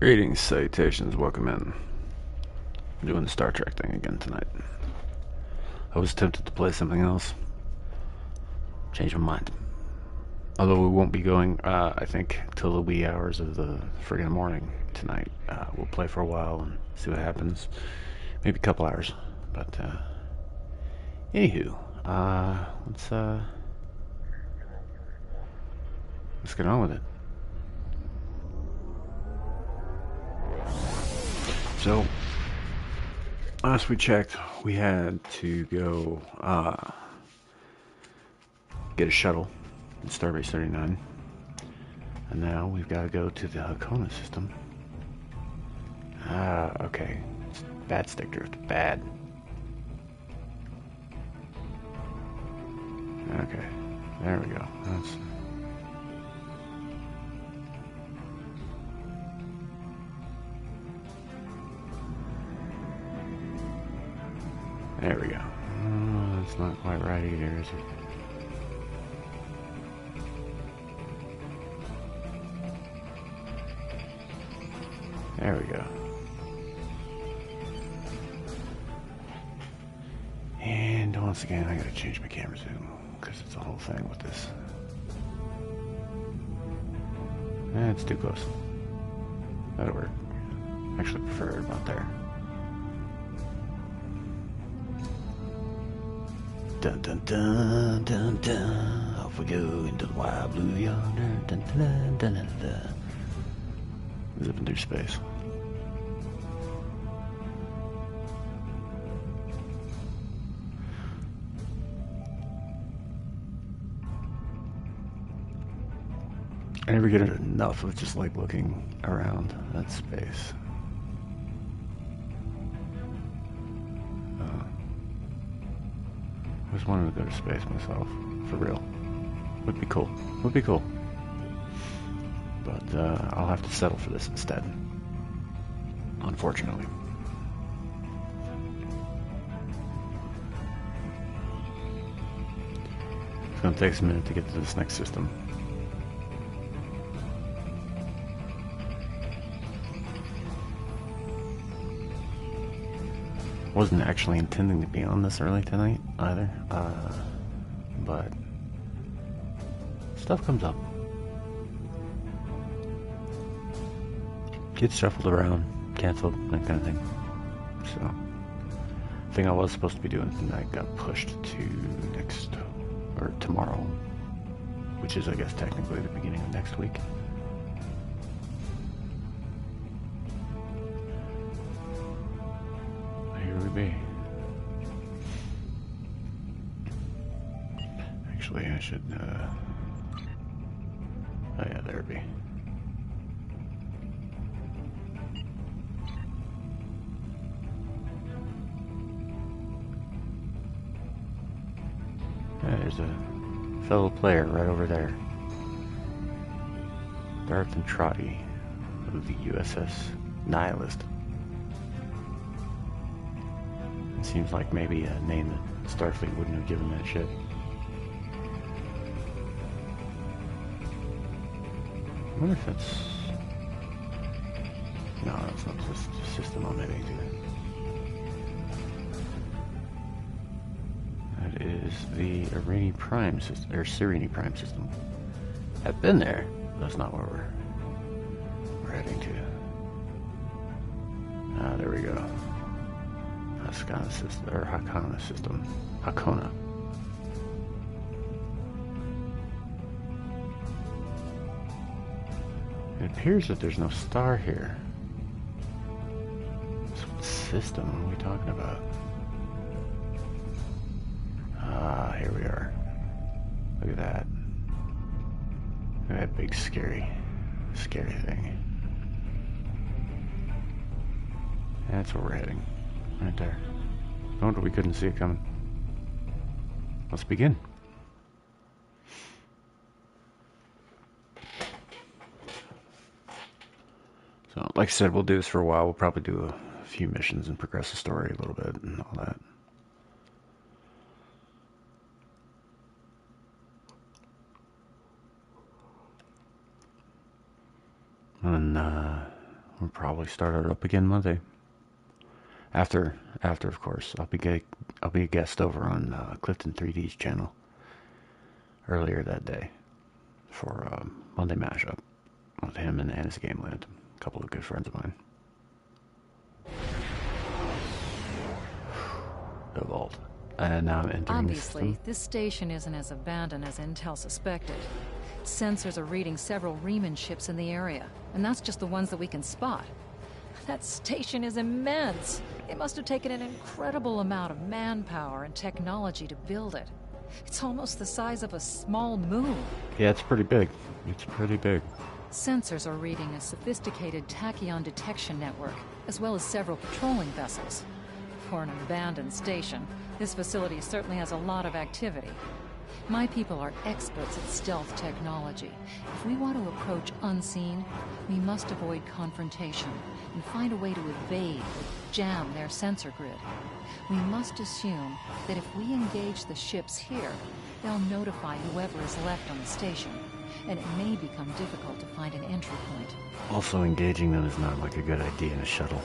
Greetings, salutations, welcome in. I'm doing the Star Trek thing again tonight. I was tempted to play something else. Changed my mind. Although we won't be going, I think, till the wee hours of the friggin' morning tonight. We'll play for a while and see what happens. Maybe a couple hours. But, anywho, let's get on with it. So, last we checked, we had to go, get a shuttle in Starbase 39. And now we've got to go to the Hakona system. Okay. It's bad stick drift. Bad. Okay. There we go. There we go. That's not quite right either, is it? There we go. And once again, I gotta change my camera zoom, because it's a whole thing with this. It's too close. That'll work. Actually prefer it about there. Dun dun dun dun dun. Off we go into the wild blue yonder. Dun dun dun dun dun. Zipping through space. I never get enough of just like looking around that space. I just wanted to go to space myself, for real. Would be cool. Would be cool. But I'll have to settle for this instead. Unfortunately. It's gonna take us a minute to get to this next system. Wasn't actually intending to be on this early tonight either, but stuff comes up. Gets shuffled around, canceled, that kind of thing. So, the thing I was supposed to be doing tonight got pushed to next, or tomorrow, which is, I guess, technically the beginning of next week. Here we be. Actually, I should, oh yeah, there it be. There's a fellow player right over there. Darth and Trotty of the USS Nihilist. It seems like maybe a name that Starfleet wouldn't have given that ship. I wonder if that's... No, that's not the system I'm heading to. That is the Irene Prime system, or Sirene Prime system. I've been there, but that's not where we're heading to. Ah, there we go. Haskana system, or Hakona system. Hakona. It appears that there's no star here. So what system are we talking about? Ah, here we are. Look at that. Look at that big scary thing. That's where we're heading. Right there. No wonder we couldn't see it coming. Let's begin. So, like I said, we'll do this for a while. We'll probably do a few missions and progress the story a little bit and all that. And we'll probably start it up again Monday. After, of course, I'll be a guest over on Clifton 3D's channel earlier that day for Monday mashup with him and Anna's Gameland, a couple of good friends of mine. The vault. And now I'm entering the system. Obviously, this station isn't as abandoned as Intel suspected. Sensors are reading several Riemann ships in the area, and that's just the ones that we can spot. That station is immense. It must have taken an incredible amount of manpower and technology to build it. It's almost the size of a small moon. Yeah, it's pretty big. It's pretty big. Sensors are reading a sophisticated tachyon detection network, as well as several patrolling vessels. For an abandoned station, this facility certainly has a lot of activity. My people are experts at stealth technology. If we want to approach unseen, we must avoid confrontation and find a way to evade or jam their sensor grid. We must assume that if we engage the ships here, they'll notify whoever is left on the station, and it may become difficult to find an entry point. Also, engaging them is not like a good idea in a shuttle.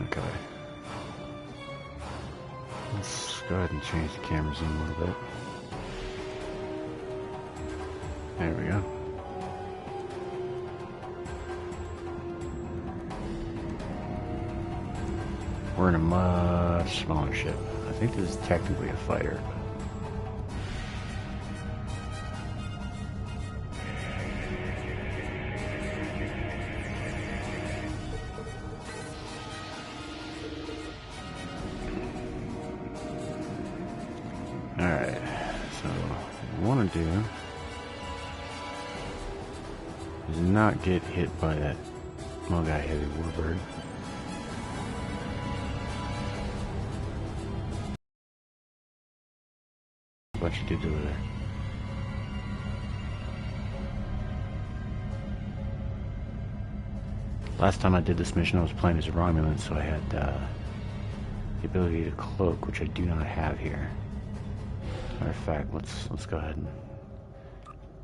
Okay. Let's go ahead and change the camera zoom a little bit. There we go. We're in a much smaller ship. I think this is technically a fighter. Alright, so what I want to do is not get hit by that Mogai Heavy Warbird. What you did over there. Last time I did this mission I was playing as a Romulan, so I had the ability to cloak, which I do not have here. Matter of fact, let's go ahead and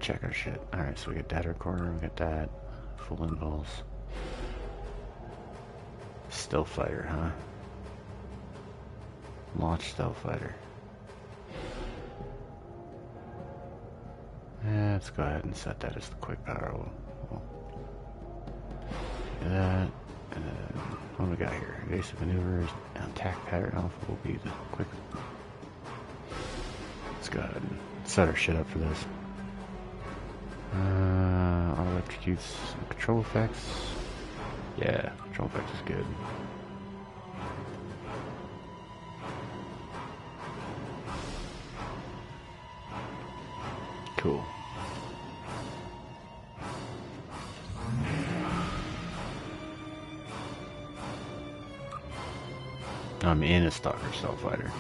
check our shit. Alright, so we got data recorder, we got that. Full impulse. Stealth fighter, huh? Launch stealth fighter. Yeah, let's go ahead and set that as the quick power. We'll do that. And then, what do we got here? Evasive maneuvers, attack pattern alpha will be the quick. Let's go ahead and set our shit up for this. Auto executes control effects. Yeah, control effects is good. Cool. I'm in a Stalker Stealth Fighter.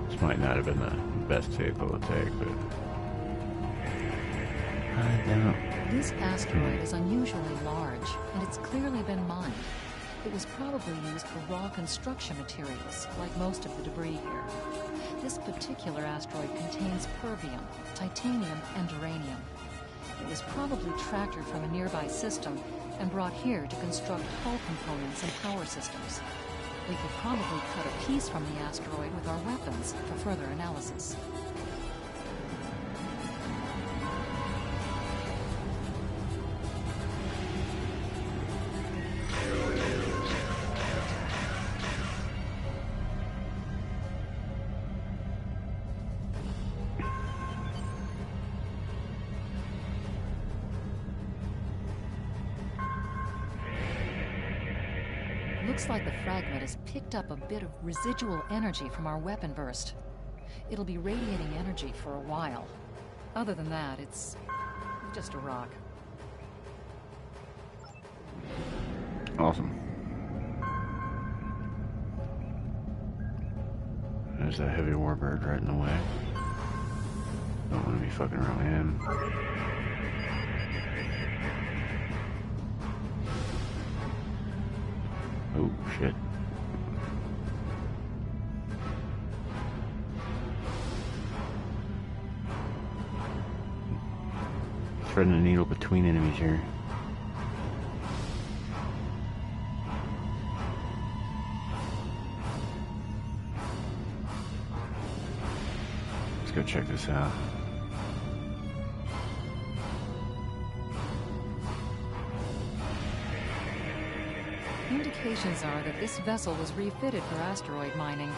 This might not have been the best vehicle to take, but I don't know. This asteroid is unusually large, and it's clearly been mined. It was probably used for raw construction materials, like most of the debris here. This particular asteroid contains pervium, titanium, and uranium. It was probably tractored from a nearby system and brought here to construct hull components and power systems. We could probably cut a piece from the asteroid with our weapons for further analysis. Looks like the fragment has picked up a bit of residual energy from our weapon burst. It'll be radiating energy for a while. Other than that, it's just a rock. Awesome. There's that heavy warbird right in the way. Don't want to be fucking around with him. Oh, shit. Threading a needle between enemies here. Let's go check this out. Indications are that this vessel was refitted for asteroid mining.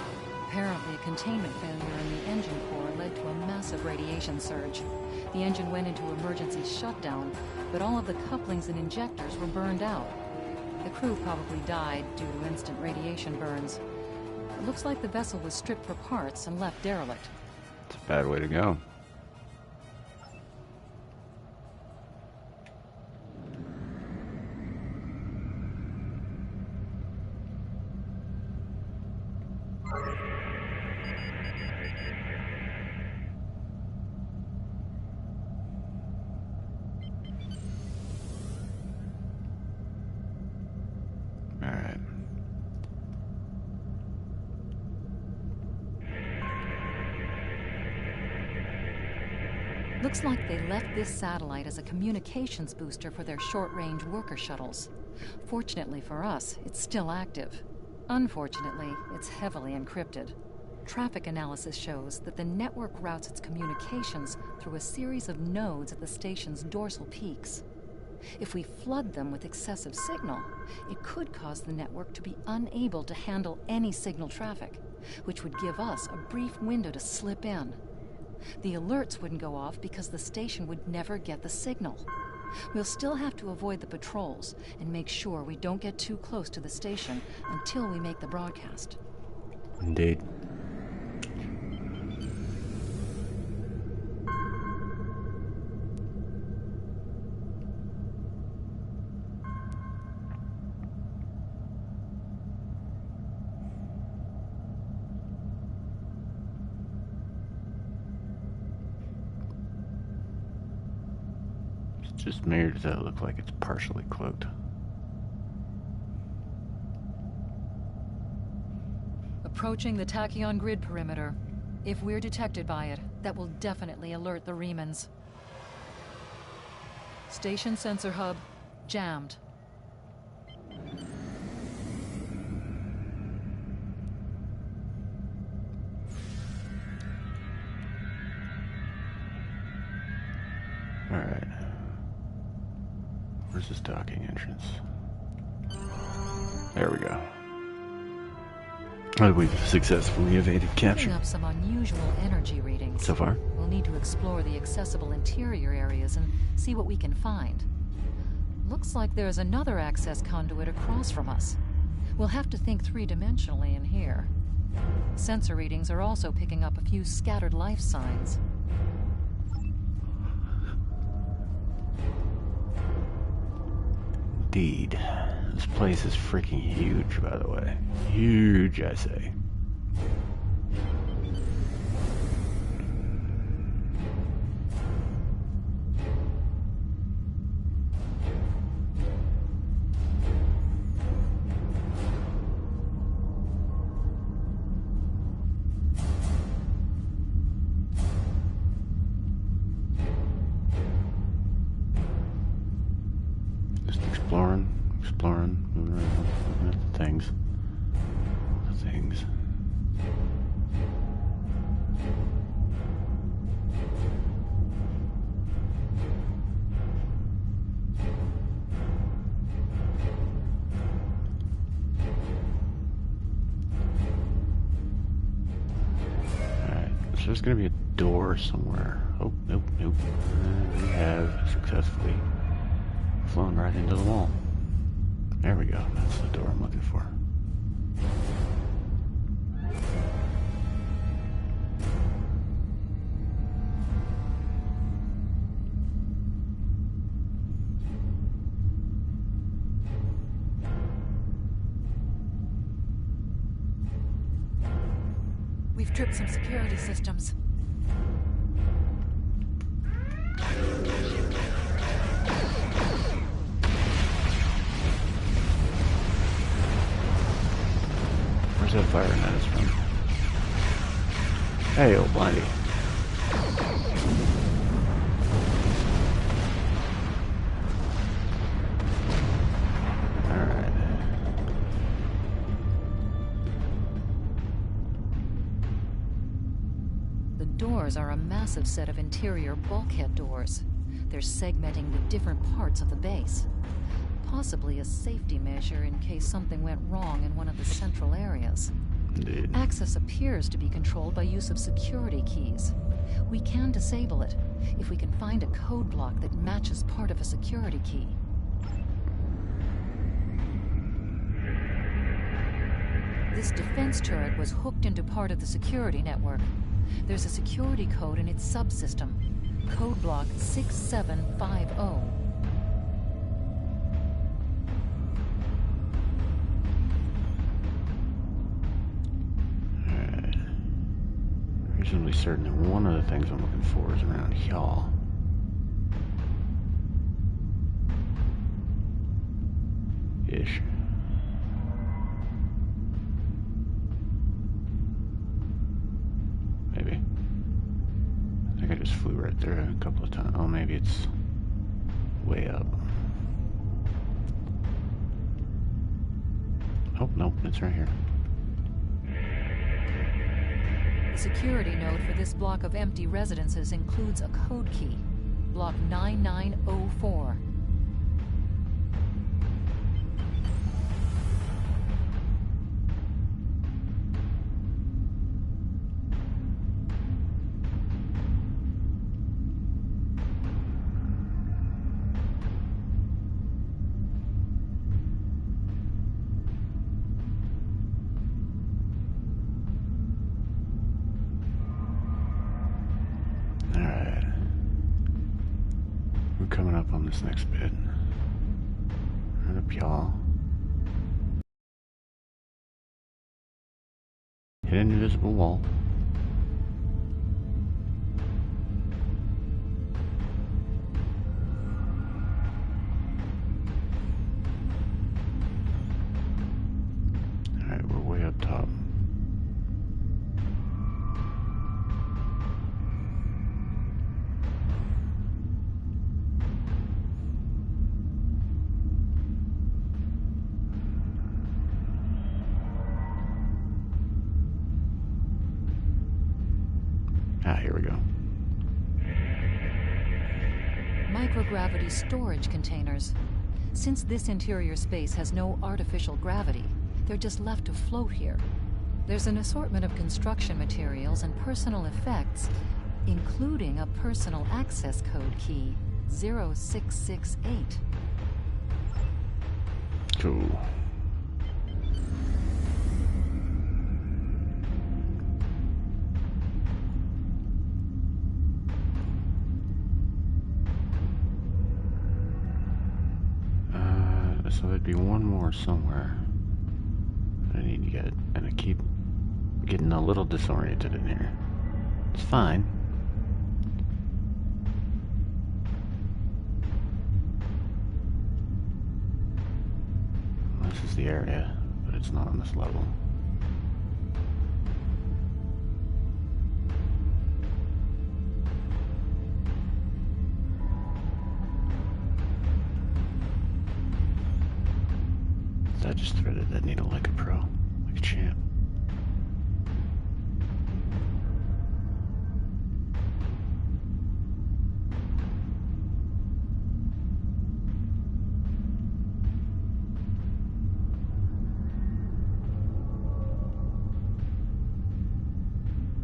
Apparently, a containment failure in the engine core led to a massive radiation surge. The engine went into emergency shutdown, but all of the couplings and injectors were burned out. The crew probably died due to instant radiation burns. It looks like the vessel was stripped for parts and left derelict. It's a bad way to go. Alright. Looks like they left this satellite as a communications booster for their short-range worker shuttles. Fortunately for us, it's still active. Unfortunately, it's heavily encrypted. Traffic analysis shows that the network routes its communications through a series of nodes at the station's dorsal peaks. If we flood them with excessive signal, it could cause the network to be unable to handle any signal traffic, which would give us a brief window to slip in. The alerts wouldn't go off because the station would never get the signal. We'll still have to avoid the patrols and make sure we don't get too close to the station until we make the broadcast. Indeed. Just mirrors that look like it's partially cloaked. Approaching the tachyon grid perimeter. If we're detected by it, that will definitely alert the Remans. Station sensor hub jammed. All right. Where's this docking entrance? There we go. We've successfully evaded capture. Picking up some unusual energy readings. So far? We'll need to explore the accessible interior areas and see what we can find. Looks like there's another access conduit across from us. We'll have to think three-dimensionally in here. Sensor readings are also picking up a few scattered life signs. Indeed. This place is freaking huge, by the way. Huge, I say. Just exploring, moving around, looking at the things. Alright, so there's gonna be a door somewhere. Oh, nope. And we have successfully flown right into the wall. There we go. That's the door I'm looking for. We've tripped some security systems. Where's that fire net from? Hey, old blindy. Alright. The doors are a massive set of interior bulkhead doors. They're segmenting the different parts of the base. Possibly a safety measure in case something went wrong in one of the central areas. Indeed. Access appears to be controlled by use of security keys. We can disable it if we can find a code block that matches part of a security key. This defense turret was hooked into part of the security network. There's a security code in its subsystem. Code block 6750. Reasonably certain that one of the things I'm looking for is around here. Ish. Maybe. I think I just flew right there a couple of times. Oh, maybe it's way up. Oh, nope, it's right here. The security node for this block of empty residences includes a code key, block 9904. Coming up on this next bit. Right up y'all. Hit an invisible wall. Alright, we're way up top. Here we go. Microgravity storage containers. Since this interior space has no artificial gravity, they're just left to float here. There's an assortment of construction materials and personal effects, including a personal access code key, 0668. Cool. So there'd be one more somewhere I need to get, and I keep getting a little disoriented in here. It's fine. This is the area, but it's not on this level. I just threaded that needle like a pro, like a champ.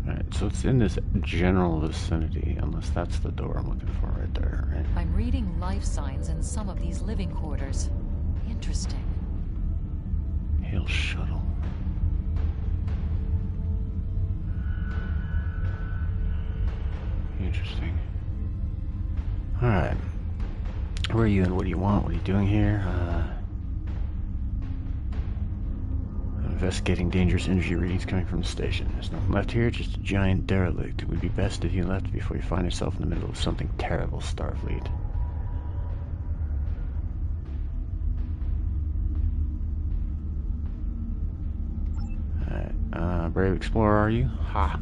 Alright, so it's in this general vicinity, unless that's the door I'm looking for right there, right? I'm reading life signs in some of these living quarters. Interesting. Shuttle. Interesting. Alright. Where are you and what do you want? What are you doing here? Investigating dangerous energy readings coming from the station. There's nothing left here, just a giant derelict. It would be best if you left before you find yourself in the middle of something terrible, Starfleet. brave explorer, are you? Ha!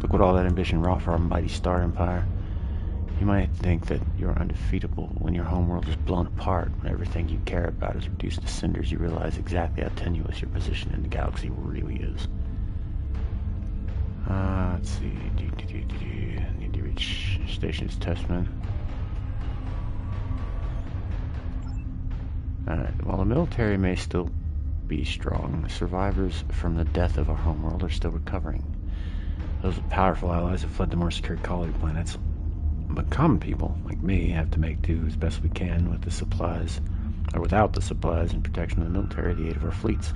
Look what all that ambition wrought for our mighty Star Empire. You might think that you're undefeatable, but when your homeworld is blown apart, when everything you care about is reduced to cinders, you realize exactly how tenuous your position in the galaxy really is. Let's see. Need to reach Station's Testament. Alright, while the military may still be strong, survivors from the death of our homeworld are still recovering. Those with powerful allies have fled to more secure colony planets. But common people, like me, have to make do as best we can with the supplies, or without the supplies and protection of the military, the aid of our fleets.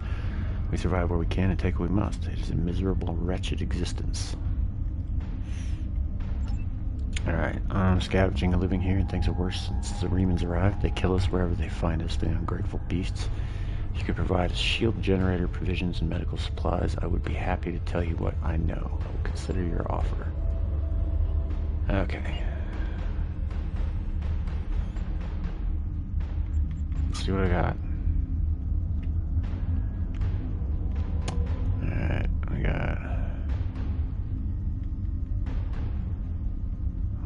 We survive where we can and take what we must. It is a miserable, wretched existence. Alright, scavenging and living here, and things are worse since the Remans arrived. They kill us wherever they find us, the ungrateful beasts. If you could provide a shield generator, provisions, and medical supplies, I would be happy to tell you what I know. I will consider your offer. Okay. Let's see what I got. Alright, I got...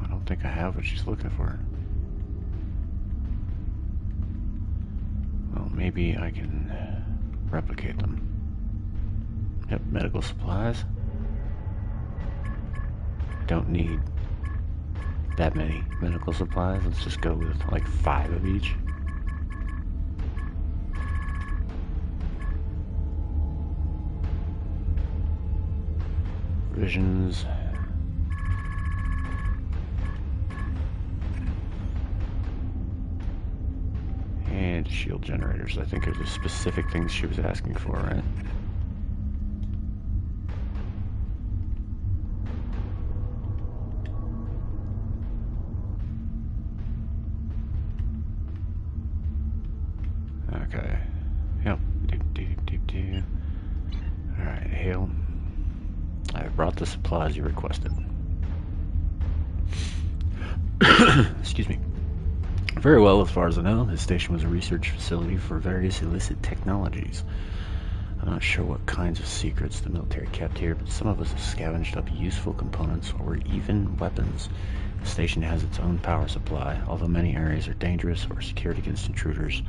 I don't think I have what she's looking for. Well, maybe I can replicate them. Yep, medical supplies. Don't need that many medical supplies. Let's just go with like 5 of each. Provisions. And shield generators. I think are the specific things she was asking for, right? Okay. Yep. Alright, hail. I have brought the supplies you requested. Excuse me. Very well, as far as I know, this station was a research facility for various illicit technologies. I'm not sure what kinds of secrets the military kept here, but some of us have scavenged up useful components or even weapons. The station has its own power supply, although many areas are dangerous or secured against intruders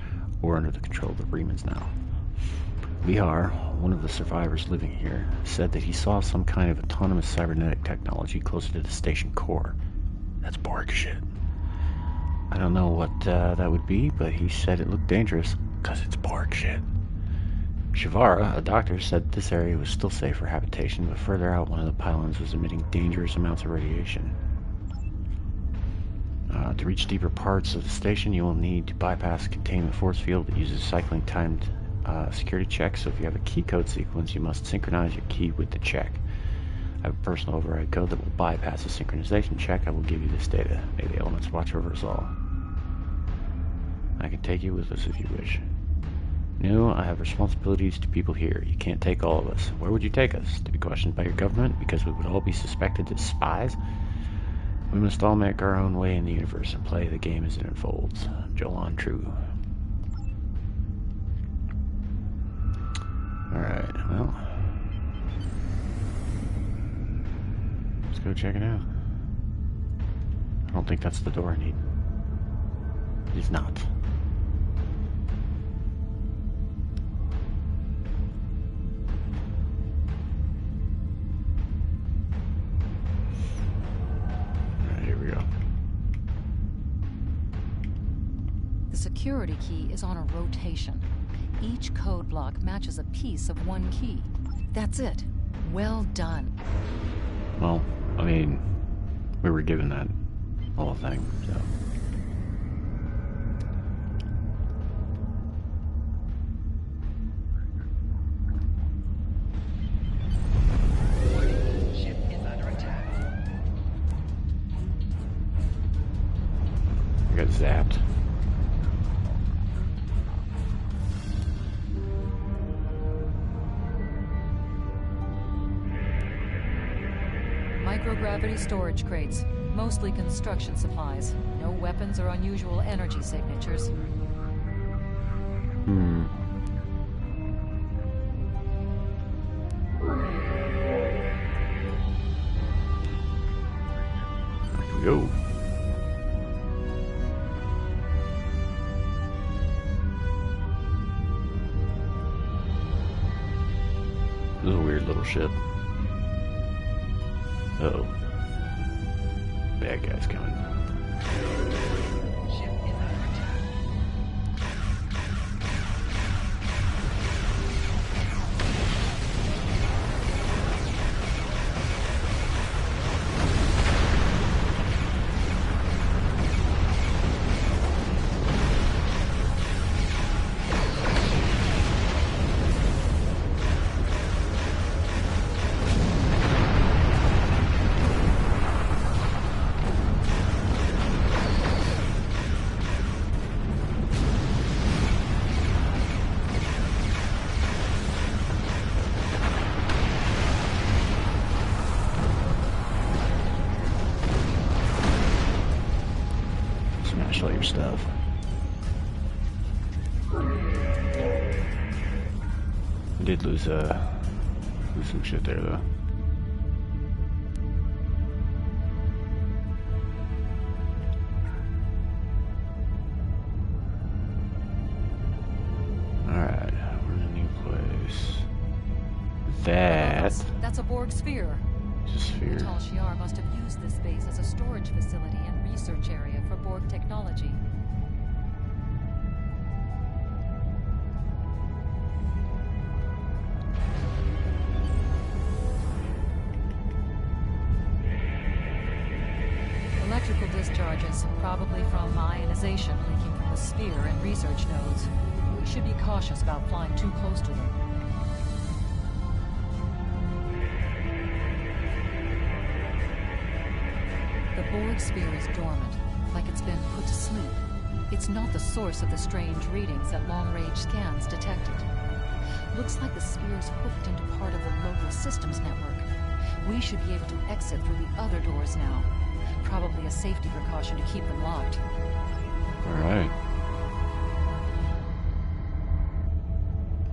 or under the control of the Remans now. Vihar, one of the survivors living here, said that he saw some kind of autonomous cybernetic technology closer to the station core. That's Borg shit. I don't know what that would be, but he said it looked dangerous, because it's Borg shit. Shivara, a doctor, said this area was still safe for habitation, but further out one of the pylons was emitting dangerous amounts of radiation. To reach deeper parts of the station, you will need to bypass a containment force field that uses cycling timed security checks, so if you have a key code sequence, you must synchronize your key with the check. I have a personal override code that will bypass the synchronization check. I will give you this data. May the elements watch over us all. I can take you with us if you wish. No, I have responsibilities to people here. You can't take all of us. Where would you take us? To be questioned by your government because we would all be suspected as spies? We must all make our own way in the universe and play the game as it unfolds. Jolan True. Alright, well. Let's go check it out. I don't think that's the door I need. It is not. Alright, here we go. The security key is on a rotation. Each code block matches a piece of one key. That's it. Well done. Well, I mean, we were given that whole thing, so. Ship is under attack. I got zapped. Microgravity storage crates, mostly construction supplies. No weapons or unusual energy signatures. we go. This is a weird little ship. Uh-oh. Bad guys coming. Ship is under attack. Smash all your stuff. I did lose some shit there though. Alright, we're in a new place. That's a Borg sphere. It's a sphere. Tal Shiar must have used this base as a storage facility and research area for Borg technology. Electrical discharges, probably from ionization leaking from the sphere and research nodes. We should be cautious about flying too close to them. The Borg sphere is dormant, like it's been put to sleep. It's not the source of the strange readings that long-range scans detected. Looks like the sphere's hooked into part of the local systems network. We should be able to exit through the other doors now. Probably a safety precaution to keep them locked. Alright.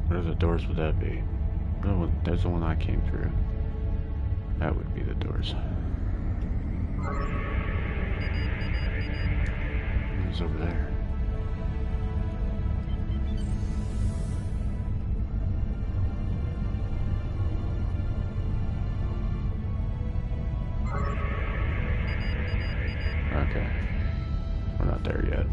What other doors would that be? No, there's the one I came through. That would be the doors. Who's over there? Okay. We're not there yet.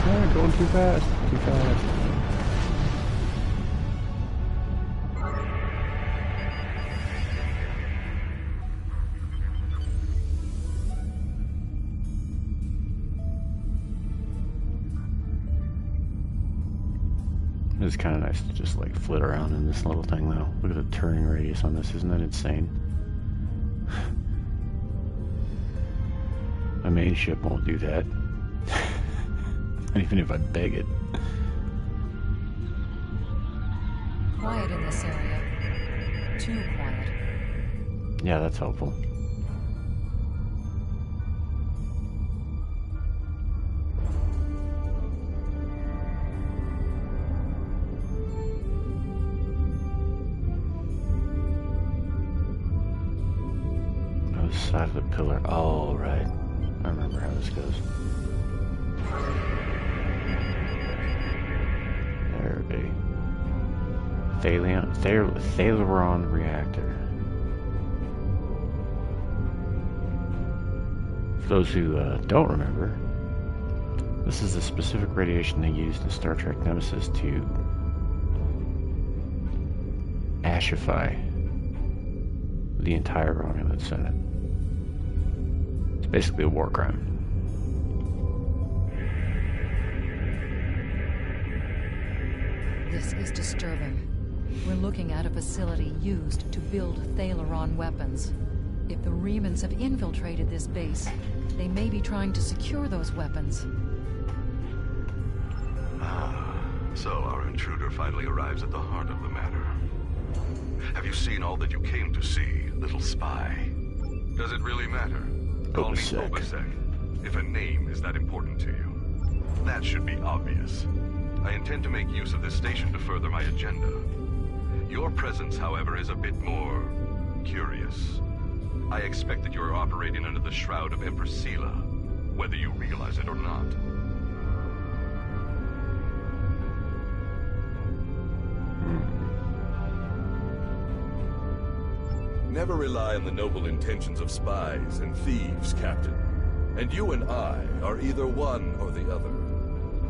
Ah, going too fast. Too fast. It's kind of nice to just like flit around in this little thing though. Look at the turning radius on this, isn't that insane? My main ship won't do that. Not even if I beg it. Quiet in this area. Too quiet. Yeah, that's helpful. Other side of the pillar. Oh, right. I remember how this goes. There it be. Thalaron reactor. For those who don't remember, this is the specific radiation they used in Star Trek Nemesis to ashify the entire Romulan Senate. It's basically a war crime. This is disturbing. We're looking at a facility used to build Thalaron weapons. If the Remans have infiltrated this base, they may be trying to secure those weapons. So our intruder finally arrives at the heart of the matter. Have you seen all that you came to see, little spy? Does it really matter? Call me Obasek, if a name is that important to you. That should be obvious. I intend to make use of this station to further my agenda. Your presence, however, is a bit more curious. I expect that you are operating under the shroud of Empress Sela, whether you realize it or not. Never rely on the noble intentions of spies and thieves, Captain. And you and I are either one or the other.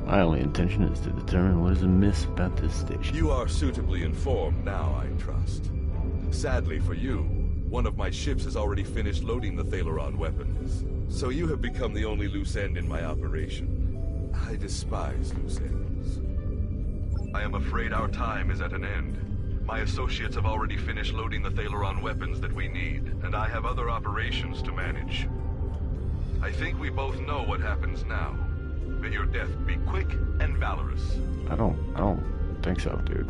My only intention is to determine what is amiss about this station. You are suitably informed now, I trust. Sadly for you, one of my ships has already finished loading the Thaleron weapons, so you have become the only loose end in my operation. I despise loose ends. I am afraid our time is at an end. My associates have already finished loading the Thaleron weapons that we need, and I have other operations to manage. I think we both know what happens now. May your death be quick and valorous. I don't think so, dude.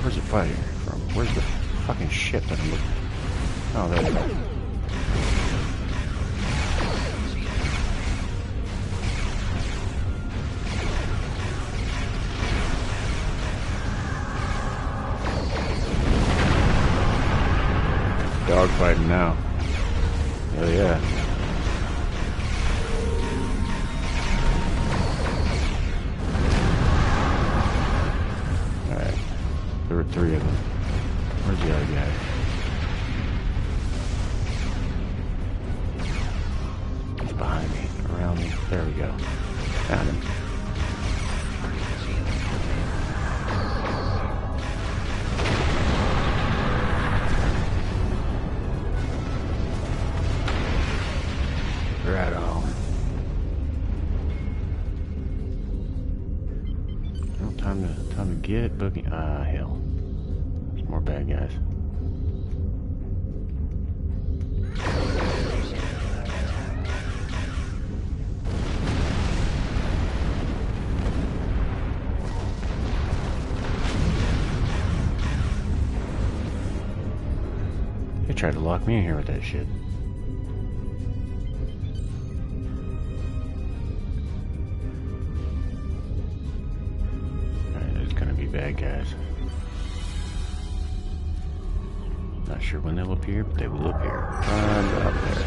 Where's it fighting from? Where's the fucking ship that I'm looking at? Oh, there we go. Dogfighting now. Oh yeah. Alright. There were 3 of them. Where's the other guy? He's behind me, around me. There we go. Found him. Right on. Well, time to get booking. Ah, hell. There's more bad guys. They tried to lock me in here with that shit. Bad guys. Not sure when they'll appear, but they will appear. Right up there.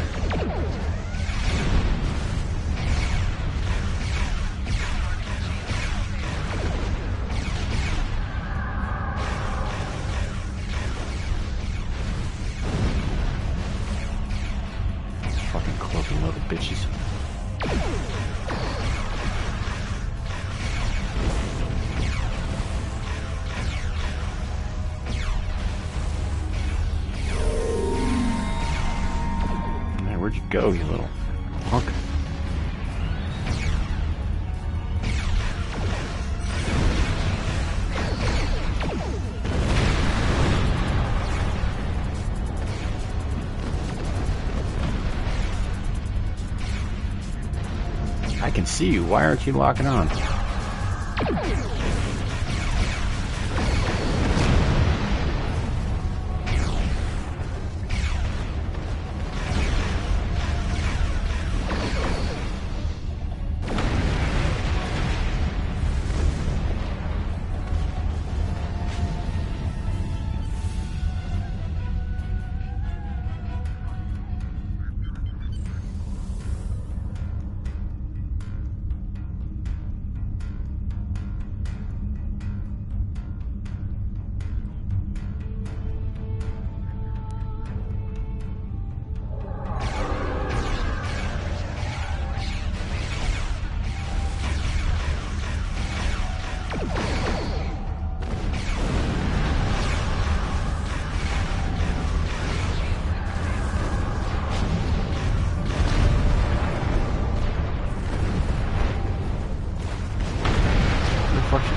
Fucking cloaking little bitches. Where'd you go, you little punk? I can see you. Why aren't you locking on?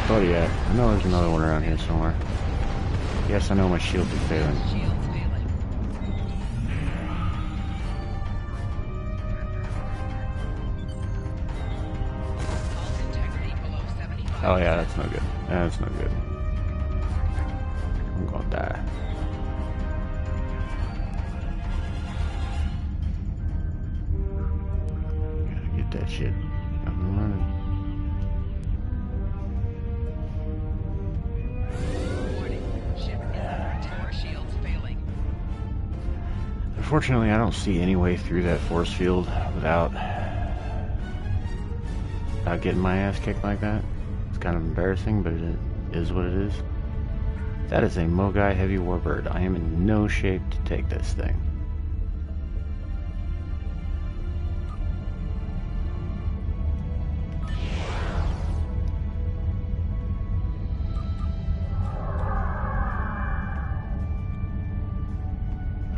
Buddy at? I know there's another one around here somewhere. Yes, I know my shields are failing. Shields failing. Oh yeah, that's no good. That's no good. I'm gonna die. Gotta get that shit up and running. Warning. Ship is under attack. Shields failing. Unfortunately, I don't see any way through that force field without getting my ass kicked like that. It's kind of embarrassing, but it is what it is. That is a Mogai Heavy Warbird. I am in no shape to take this thing.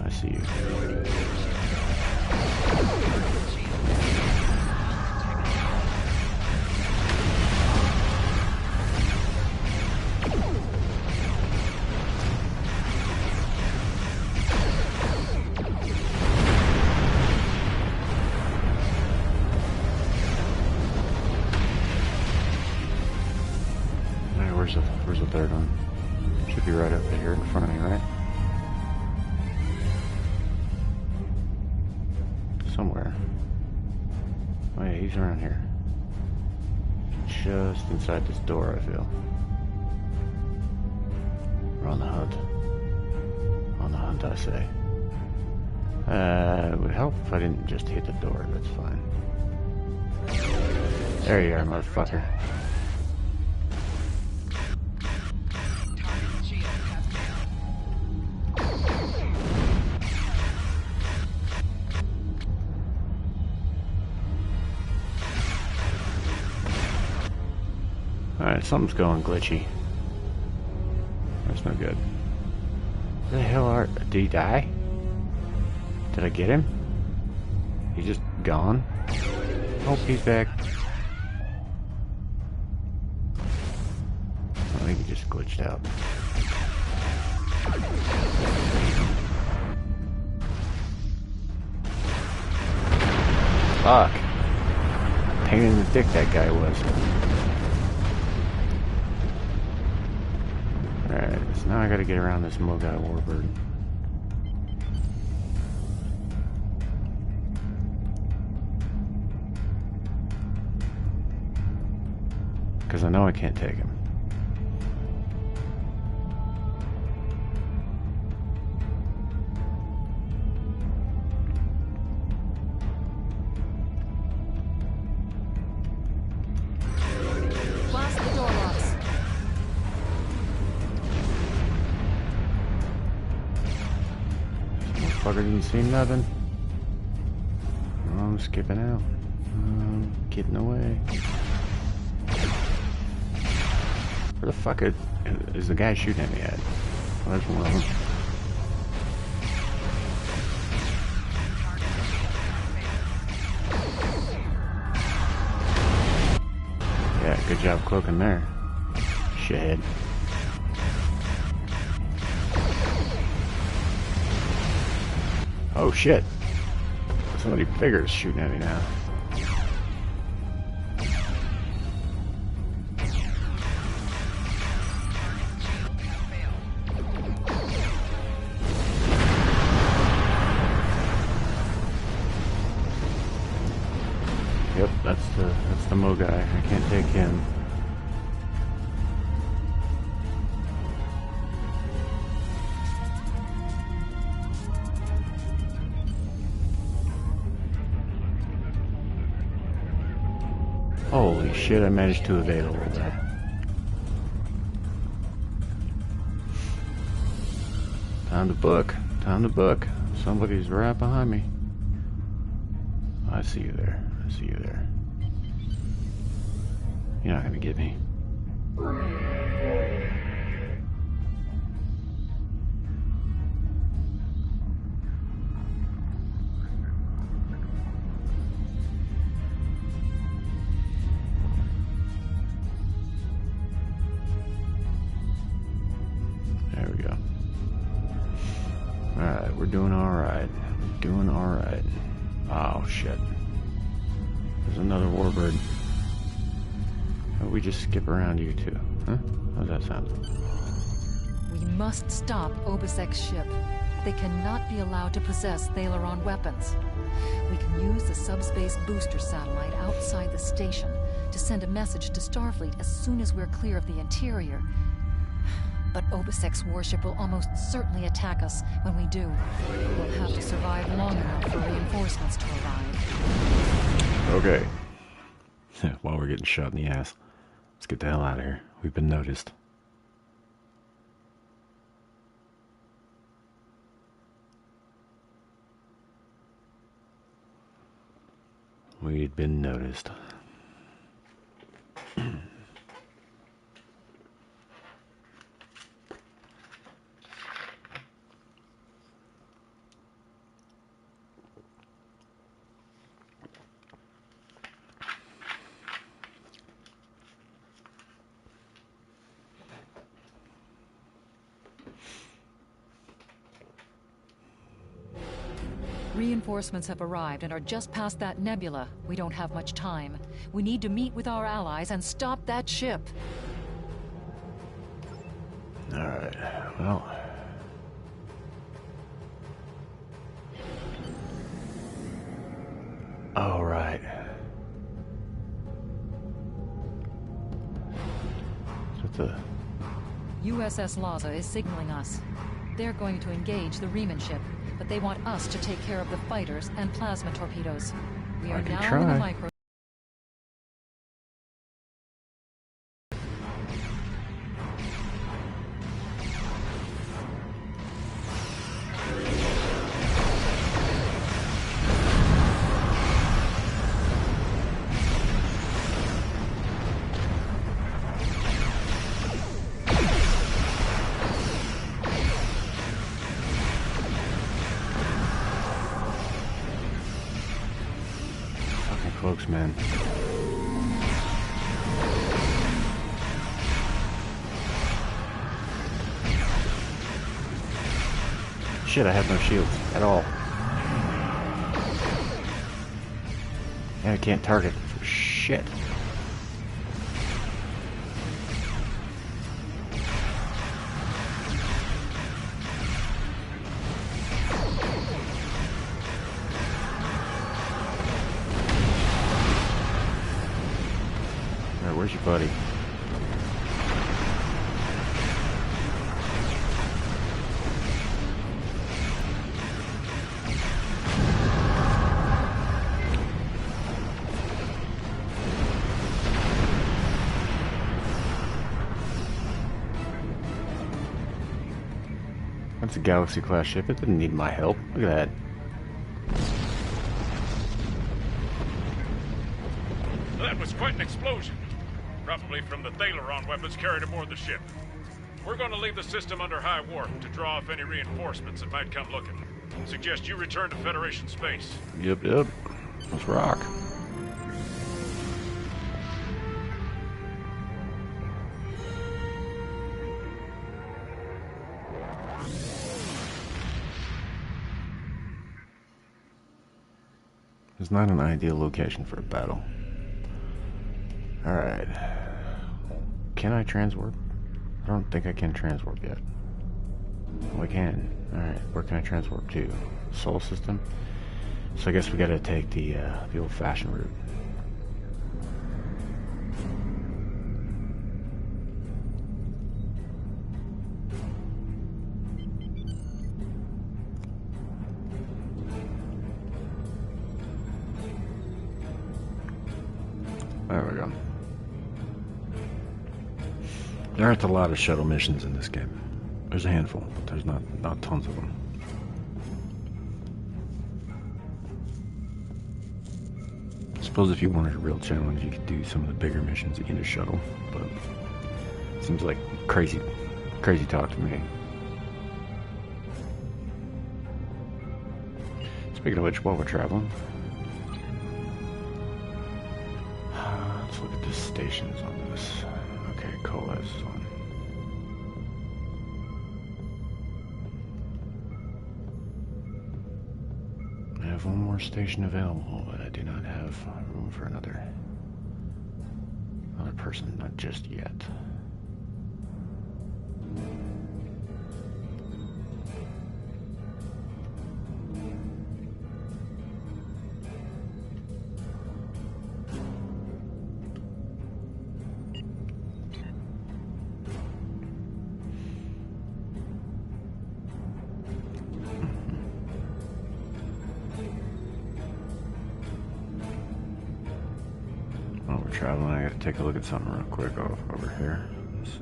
I see you. Where's the third one? Should be right up here in front of me, right? Somewhere. Oh yeah, he's around here. Just inside this door, I feel. We're on the hunt. On the hunt, I say. It would help if I didn't just hit the door, that's fine. There you are, motherfucker. Alright, something's going glitchy. That's no good. Where the hell are... Did he die? Did I get him? He's just gone? Oh, he's back. I think he just glitched out. Fuck. Pain in the dick that guy was. Alright, so now I gotta get around this Mogai Warbird. Because I know I can't take him. Blast the door locks. Motherfucker didn't see nothing. I'm skipping out. I'm getting away. Where the fuck is the guy shooting at me at? Oh, there's one of them. Yeah, good job cloaking there. Shithead. Oh shit. Somebody bigger is shooting at me now. Yep, that's the Mogai. I can't take him. Holy shit, I managed to evade a little bit. Time to book. Time to book. Somebody's right behind me. I see you there. I see you there. You're not gonna get me. There we go. Alright, we're doing alright. Doing alright. Oh shit. There's another warbird. We just skip around you too, huh? How's that sound? We must stop Obisek's ship. They cannot be allowed to possess Thaleron weapons. We can use the subspace booster satellite outside the station to send a message to Starfleet as soon as we're clear of the interior. But Obisek's warship will almost certainly attack us when we do. We'll have to survive long enough for reinforcements to arrive. Okay. While we're getting shot in the ass, let's get the hell out of here. We've been noticed. We'd been noticed. Reinforcements have arrived and are just past that nebula. We don't have much time. We need to meet with our allies and stop that ship. Alright, well. Alright. What's the... USS Laza is signaling us. They're going to engage the Riemann ship, but they want us to take care of the fighters and plasma torpedoes. We are now in the micro... Cloaks, man. Shit, I have no shields at all. And I can't target for shit. Where's your buddy? That's a Galaxy-class ship. It didn't need my help. Look at that. That was quite an explosion. Probably from the Thaleron weapons carried aboard the ship. We're going to leave the system under high warp to draw off any reinforcements that might come looking. Suggest you return to Federation space. Yep. Let's rock. It's not an ideal location for a battle. Alright. Can I transwarp? I don't think I can transwarp yet. Oh, I can. Alright, where can I transwarp to? Sol system? So I guess we gotta take the old-fashioned route. There we go. There aren't a lot of shuttle missions in this game. There's a handful, but there's not tons of them. I suppose if you wanted a real challenge, you could do some of the bigger missions in a shuttle, but it seems like crazy talk to me. Speaking of which, while we're traveling, let's look at the stations on this. Okay, Coalesce is on. I have one more station available, but I do not have room for another person, not just yet. While we're traveling, I gotta take a look at something real quick over here. Let's see.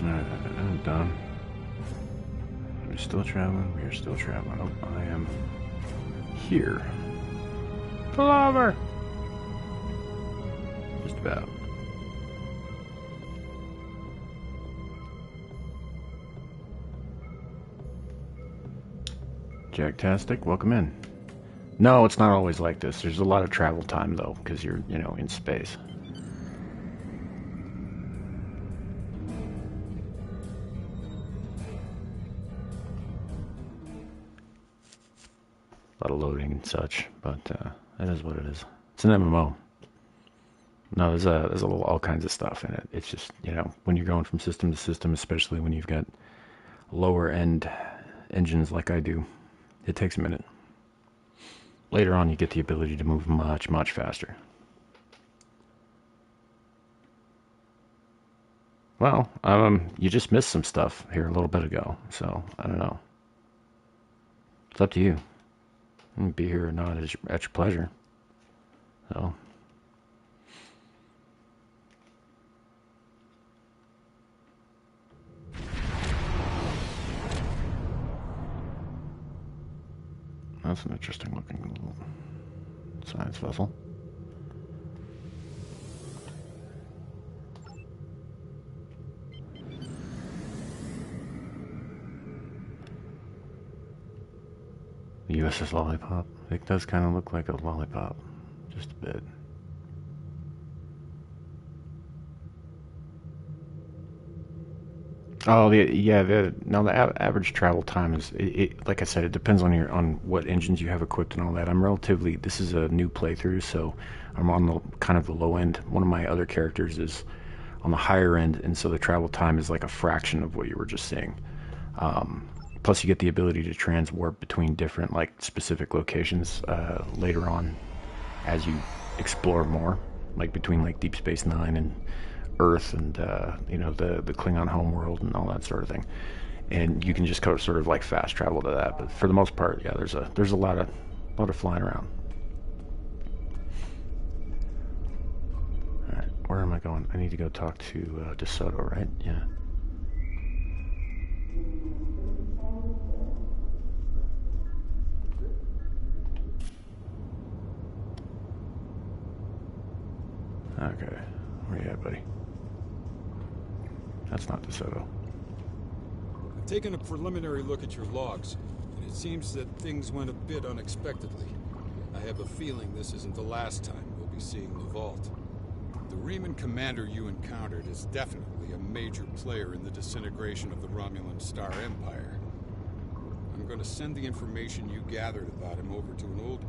I'm done. We're still traveling. We are still traveling. Oh, I am here. Pull over. Just about. Jacktastic, welcome in. No, it's not always like this. There's a lot of travel time though, because you're, you know, in space. A lot of loading and such, but it is what it is. It's an MMO. No, there's a little all kinds of stuff in it. It's just, you know, when you're going from system to system, especially when you've got lower end engines like I do, it takes a minute. Later on, you get the ability to move much, much faster. Well, you just missed some stuff here a little bit ago, so I don't know. It's up to you. Be here or not at your pleasure. So. That's an interesting looking little science vessel. The USS Lollipop. It does kind of look like a lollipop, just a bit. Oh, the average travel time is, like I said, it depends on what engines you have equipped and all that. This is a new playthrough, so I'm on the kind of the low end. One of my other characters is on the higher end, and so the travel time is like a fraction of what you were just seeing. Plus, you get the ability to transwarp between different, like, specific locations later on as you explore more, like between like Deep Space Nine and Earth, and you know, the Klingon homeworld and all that sort of thing. And you can just sort of like fast travel to that. But for the most part, yeah, there's a lot of flying around. All right, where am I going? I need to go talk to DeSoto, right? Yeah. Okay, where you at, buddy? That's not DeSoto. I've taken a preliminary look at your logs, and it seems that things went a bit unexpectedly. I have a feeling this isn't the last time we'll be seeing the vault. The Riemann commander you encountered is definitely a major player in the disintegration of the Romulan Star Empire. I'm going to send the information you gathered about him over to an old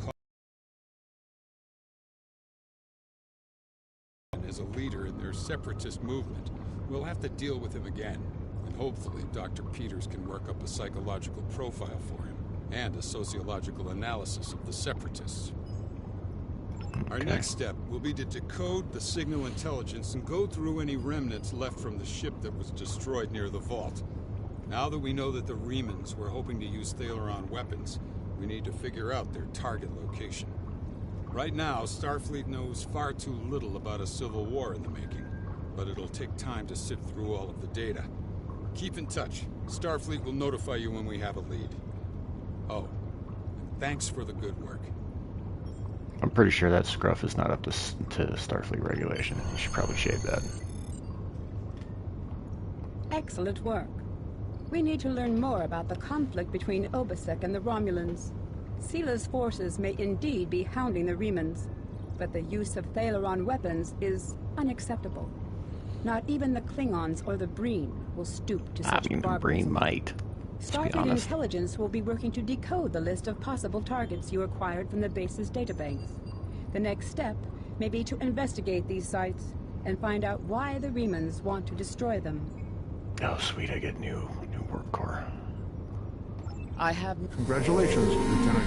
as a leader in their separatist movement. We'll have to deal with him again, and hopefully Dr. Peters can work up a psychological profile for him, and a sociological analysis of the separatists. Our next step will be to decode the signal intelligence and go through any remnants left from the ship that was destroyed near the vault. Now that we know that the Riemans were hoping to use Thaleron weapons, we need to figure out their target location. Right now, Starfleet knows far too little about a civil war in the making, but it'll take time to sift through all of the data. Keep in touch. Starfleet will notify you when we have a lead. Oh, and thanks for the good work. I'm pretty sure that scruff is not up to Starfleet regulation. You should probably shave that. Excellent work. We need to learn more about the conflict between Obasek and the Romulans. Sila's forces may indeed be hounding the Riemans, but the use of Thaleron weapons is unacceptable. Not even the Klingons or the Breen will stoop to such the barbarism. Breen might. Starfleet Intelligence will be working to decode the list of possible targets you acquired from the base's databanks. The next step may be to investigate these sites and find out why the Riemans want to destroy them. Oh, sweet! I get new work core. I have... Congratulations, Lieutenant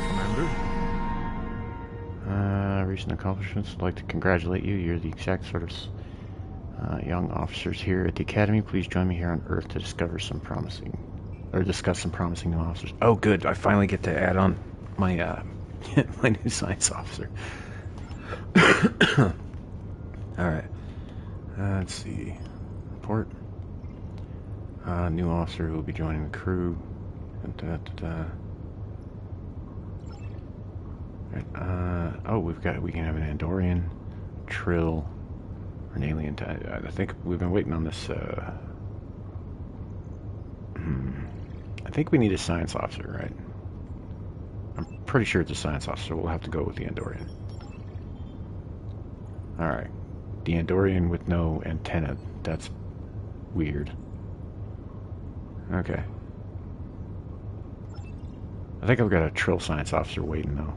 Commander. Recent accomplishments. I'd like to congratulate you. You're the exact sort of young officers here at the Academy. Please join me here on Earth to discover some promising, or discuss some promising new officers. Oh, good! I finally get to add on my my new science officer. All right. Let's see. Report. New officer who will be joining the crew. Oh, we can have an Andorian, Trill, or an alien. I think we've been waiting on this. I think we need a science officer, right? I'm pretty sure it's a science officer. We'll have to go with the Andorian. All right, the Andorian with no antenna. That's weird. Okay. I think I've got a Trill science officer waiting, though.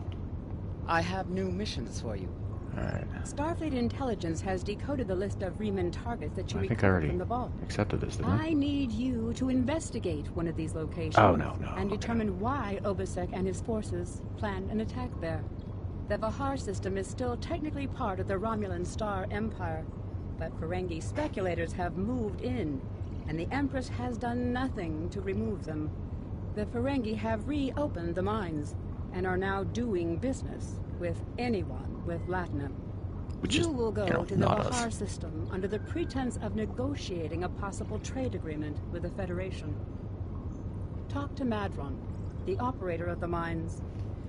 I have new missions for you. Alright. Starfleet Intelligence has decoded the list of Riemann targets that you I think I recovered already from the vault. accepted this, didn't I? I need you to investigate one of these locations. Oh, no. And Okay. determine why Obasek and his forces planned an attack there. The Vahar system is still technically part of the Romulan Star Empire, but Ferengi speculators have moved in, and the Empress has done nothing to remove them. The Ferengi have reopened the mines, and are now doing business with anyone with Latinum. You will go to the Vahar system under the pretense of negotiating a possible trade agreement with the Federation. Talk to Madron, the operator of the mines.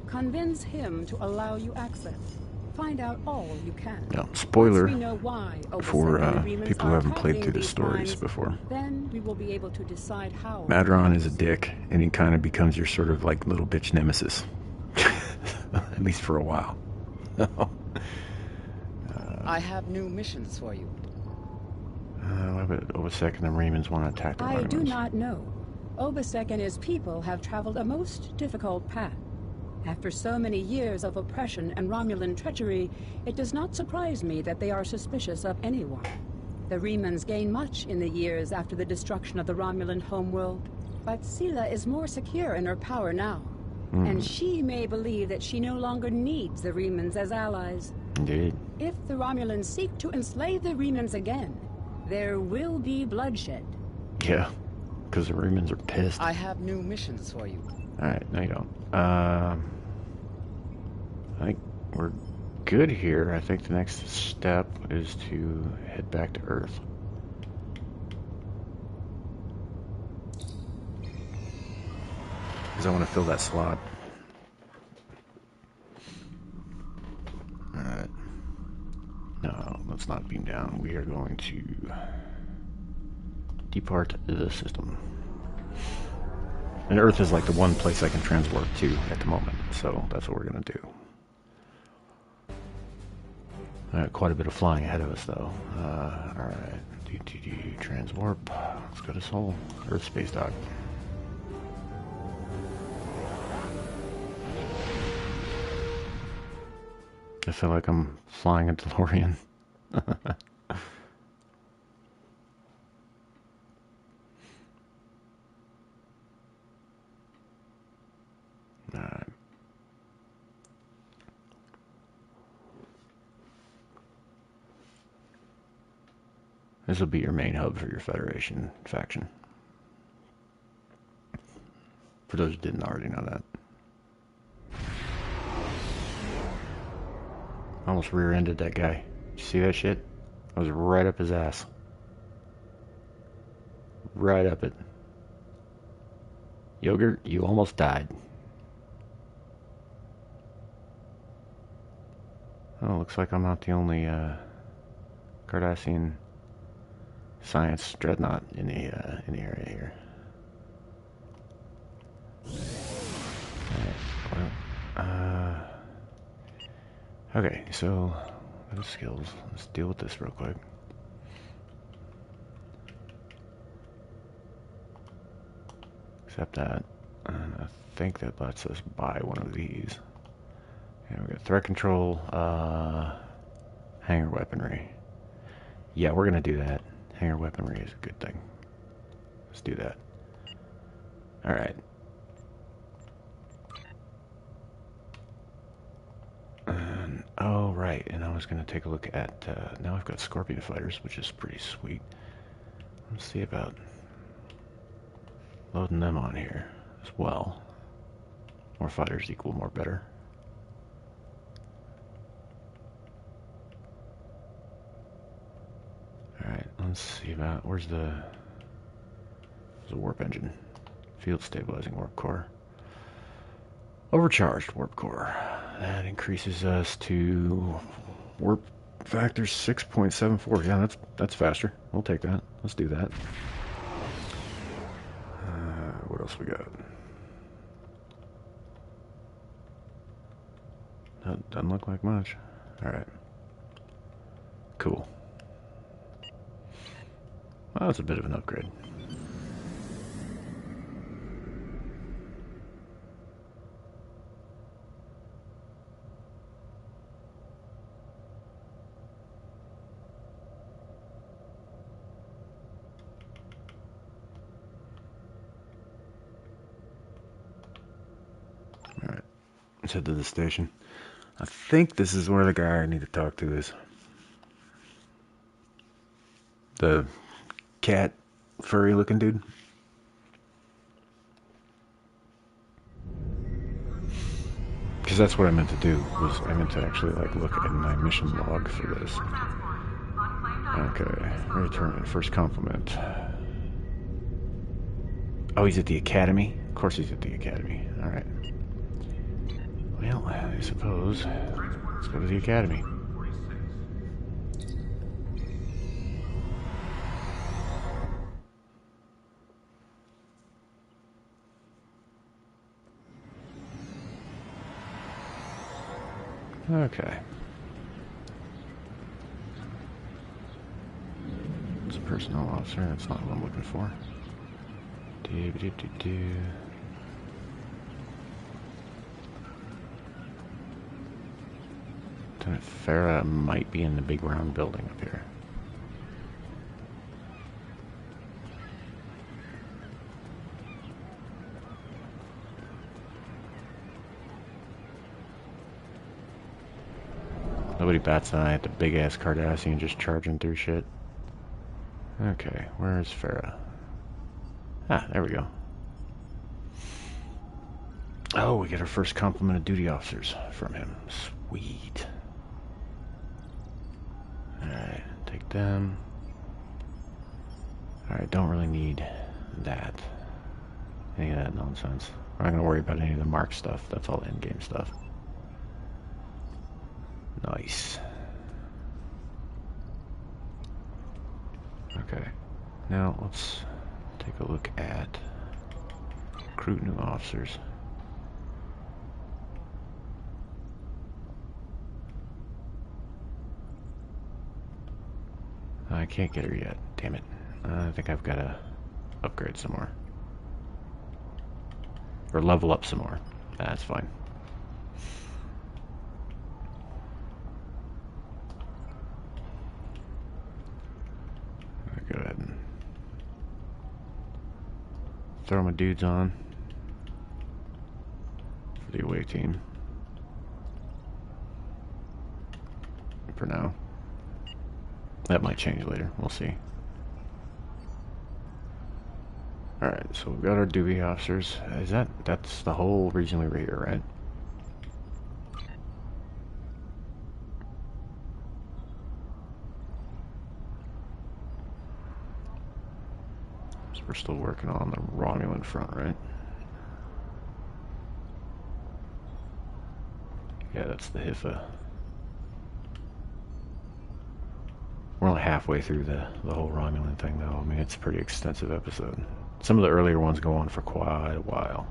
Convince him to allow you access. Find out all you can. Yeah, spoiler Once we know why for Obasek people who haven't played through the these stories mines, before. Then we will be able to decide how. Madron is a dick, and he kind of becomes your sort of like little bitch nemesis. At least for a while. I have new missions for you. What about Obasek and the Riemans want to attack the I do Romulans? not know. Obasek and his people have traveled a most difficult path. After so many years of oppression and Romulan treachery, it does not surprise me that they are suspicious of anyone. The Riemans gained much in the years after the destruction of the Romulan homeworld, but Sila is more secure in her power now, and she may believe that she no longer needs the Riemans as allies. Indeed. If the Romulans seek to enslave the Riemans again, there will be bloodshed. Yeah, because the Riemans are pissed. I have new missions for you. Alright, no you don't. I think we're good here. I think the next step is to head back to Earth. Because I want to fill that slot. Alright. No, let's not beam down. We are going to depart the system. And Earth is like the one place I can transport to at the moment, so that's what we're gonna do. Quite a bit of flying ahead of us, though. Alright. DTD transwarp. Let's go to Sol. Earth space dock. I feel like I'm flying a DeLorean. Alright. This will be your main hub for your Federation faction. For those who didn't already know that. Almost rear-ended that guy. Did you see that shit? I was right up his ass. Right up it. Yogurt, you almost died. Oh, looks like I'm not the only Cardassian science dreadnought in the area here. Okay, so those skills. Let's deal with this real quick. Accept that. And I think that lets us buy one of these. And we got threat control, hangar weaponry. Yeah, we're gonna do that. Hangar weaponry is a good thing. Let's do that. Alright. Oh, right, and I was gonna take a look at, now I've got Scorpion fighters, which is pretty sweet. Let's see about loading them on here as well. More fighters equal more better. Alright, let's see about, where's the warp engine? Field stabilizing warp core. Overcharged warp core. That increases us to warp factor 6.74. Yeah, that's faster. We'll take that. Let's do that. What else we got? That doesn't look like much. Alright. Cool. Well, that's a bit of an upgrade. Alright. Let's head to the station. I think this is where the guy I need to talk to is. The cat, furry looking dude. Because that's what I meant to do, was I meant to actually like look at my mission log for this. Okay, return first compliment. Oh, he's at the academy? Of course he's at the academy. Alright. Well, I suppose let's go to the academy. Okay. It's a personnel officer. That's not what I'm looking for. Lieutenant Farah might be in the big round building up here. Nobody bats an eye at the big-ass Cardassian just charging through shit. Okay, where's Farah? Ah, there we go. Oh, we get our first complement of duty officers from him. Sweet. Alright, take them. Alright, don't really need that. Any of that nonsense. We're not going to worry about any of the mark stuff. That's all in-game stuff. Nice. Okay. Now, let's take a look at recruit new officers. can't get her yet. Damn it. I think I've got to upgrade some more. Or level up some more. That's fine. Go ahead and throw my dudes on for the away team. For now. That might change later. We'll see. Alright, so we've got our duty officers. That's the whole reason we were here, right? So we're still working on the Romulan front, right? Yeah, that's the HIFA. We're only halfway through the whole Romulan thing, though. I mean, it's a pretty extensive episode. Some of the earlier ones go on for quite a while.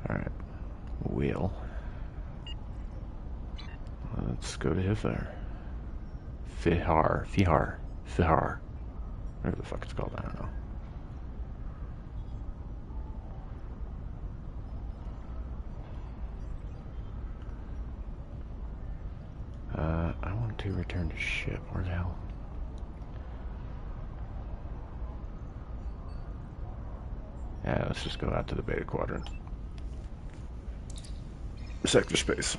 Alright. Wheel. Let's go to Hither. Fihar. Whatever the fuck it's called, I don't know. I want to return to ship. Where the hell? Yeah, let's just go out to the Beta Quadrant. Sector space.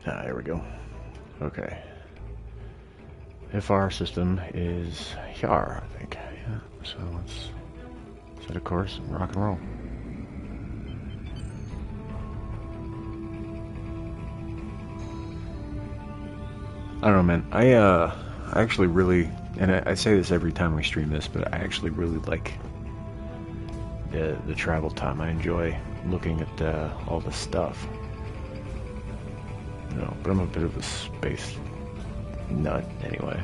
Ah, here we go. Okay. If our system is Hyar, I think. Yeah, so let's set a course and rock and roll. I don't know, man. I actually really, and I say this every time we stream this, but I actually really like the travel time. I enjoy looking at all the stuff. You know, but I'm a bit of a space nut anyway.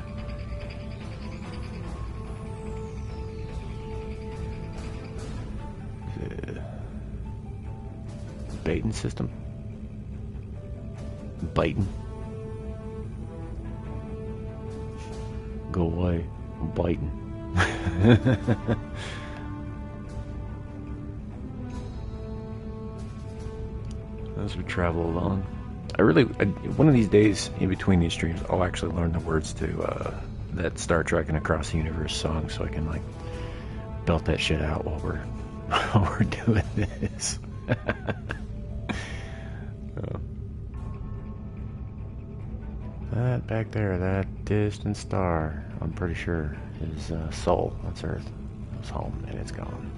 The Baton system? Biting. Go away. I'm biting. As we travel along, one of these days in between these streams, I'll actually learn the words to that Star Trek and Across the Universe song, so I can like belt that shit out while we're doing this. That back there, that distant star, I'm pretty sure is Sol. That's Earth. It's home, and it's gone.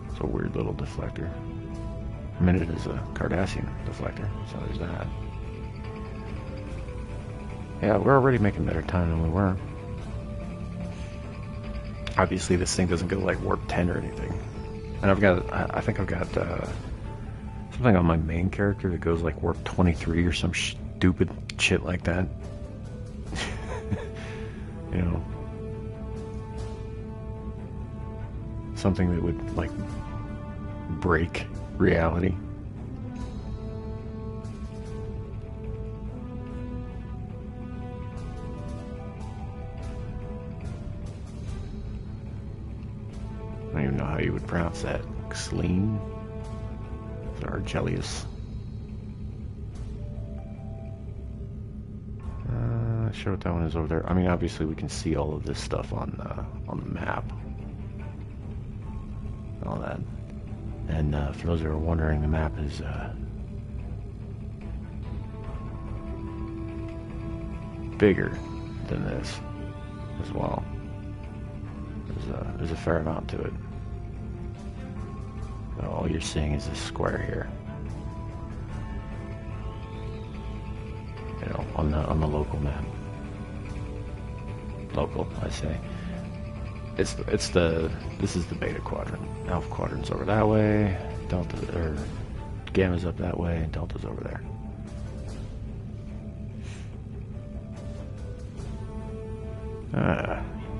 It's a weird little deflector. I mean, it is a Cardassian deflector, so there's that. Yeah, we're already making better time than we were. Obviously, this thing doesn't go like warp 10 or anything. And I think I've got something on my main character that goes like warp 23 or some stupid shit like that. You know, something that would like break reality. I don't even know how you would pronounce that. Xleen? Or Argelius? Not sure what that one is over there. I mean, obviously we can see all of this stuff on the map. All that. And for those who are wondering, the map is bigger than this as well. There's a fair amount to it. So all you're seeing is this square here. You know, on the local map. Local, I say. This is the Beta Quadrant. Alpha Quadrant's over that way. Delta, or Gamma's up that way, and Delta's over there.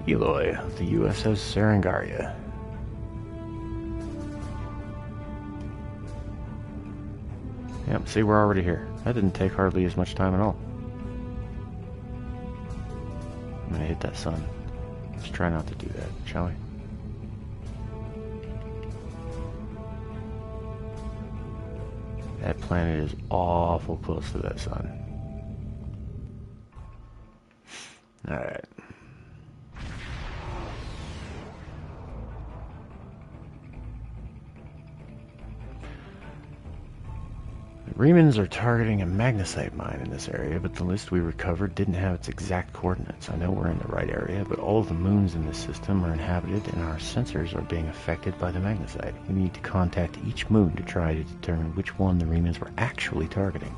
Eloy, the USS Serengaria. Yep, see, we're already here. That didn't take hardly as much time at all. I'm gonna hit that sun. Let's try not to do that, shall we? That planet is awful close to that sun. Alright. The Remans are targeting a magnesite mine in this area, but the list we recovered didn't have its exact coordinates. I know we're in the right area, but all of the moons in this system are inhabited and our sensors are being affected by the magnesite. We need to contact each moon to try to determine which one the Remans were actually targeting.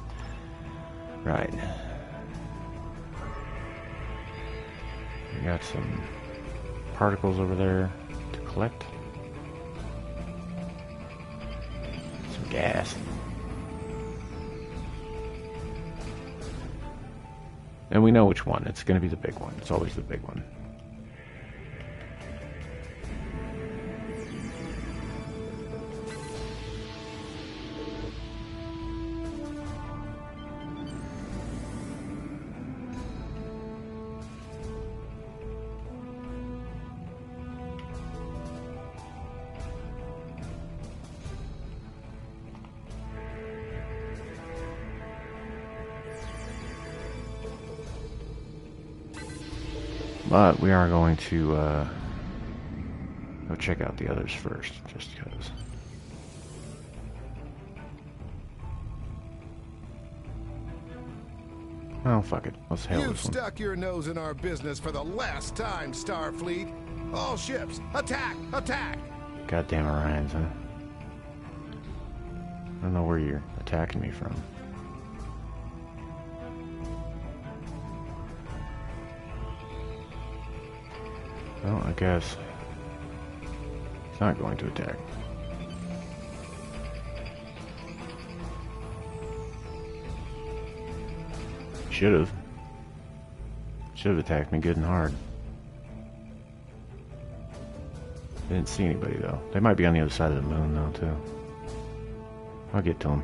Right. We got some particles over there to collect. Some gas. And we know which one. It's going to be the big one. It's always the big one. But we are going to go check out the others first, just because. Oh, fuck it. Let's hail You've this one. stuck your nose in our business for the last time, Starfleet. All ships, attack! Attack! Goddamn Orions, huh? I don't know where you're attacking me from. Well, I guess it's not going to attack. Should have. Should have attacked me good and hard. Didn't see anybody though. They might be on the other side of the moon though too. I'll get to them.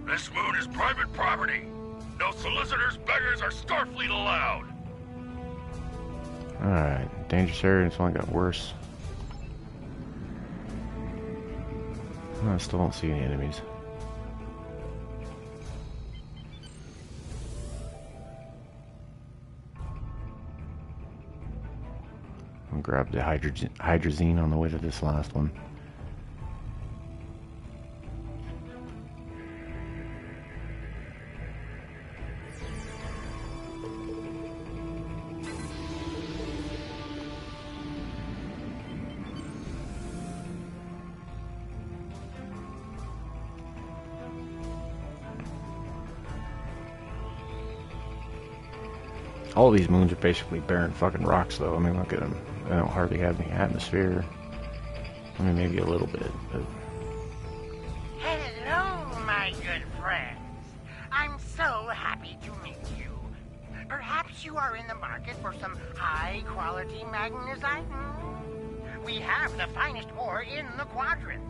This moon is private property. No solicitors, beggars, or Starfleet allowed. Alright, dangerous area, it's only got worse. I still don't see any enemies. I'll grab the hydrazine on the way to this last one. All these moons are basically barren fucking rocks, though. I mean, look at them. They don't hardly have any atmosphere. I mean, maybe a little bit, but... Hello, my good friends. I'm so happy to meet you. Perhaps you are in the market for some high-quality magnesite? We have the finest ore in the quadrant.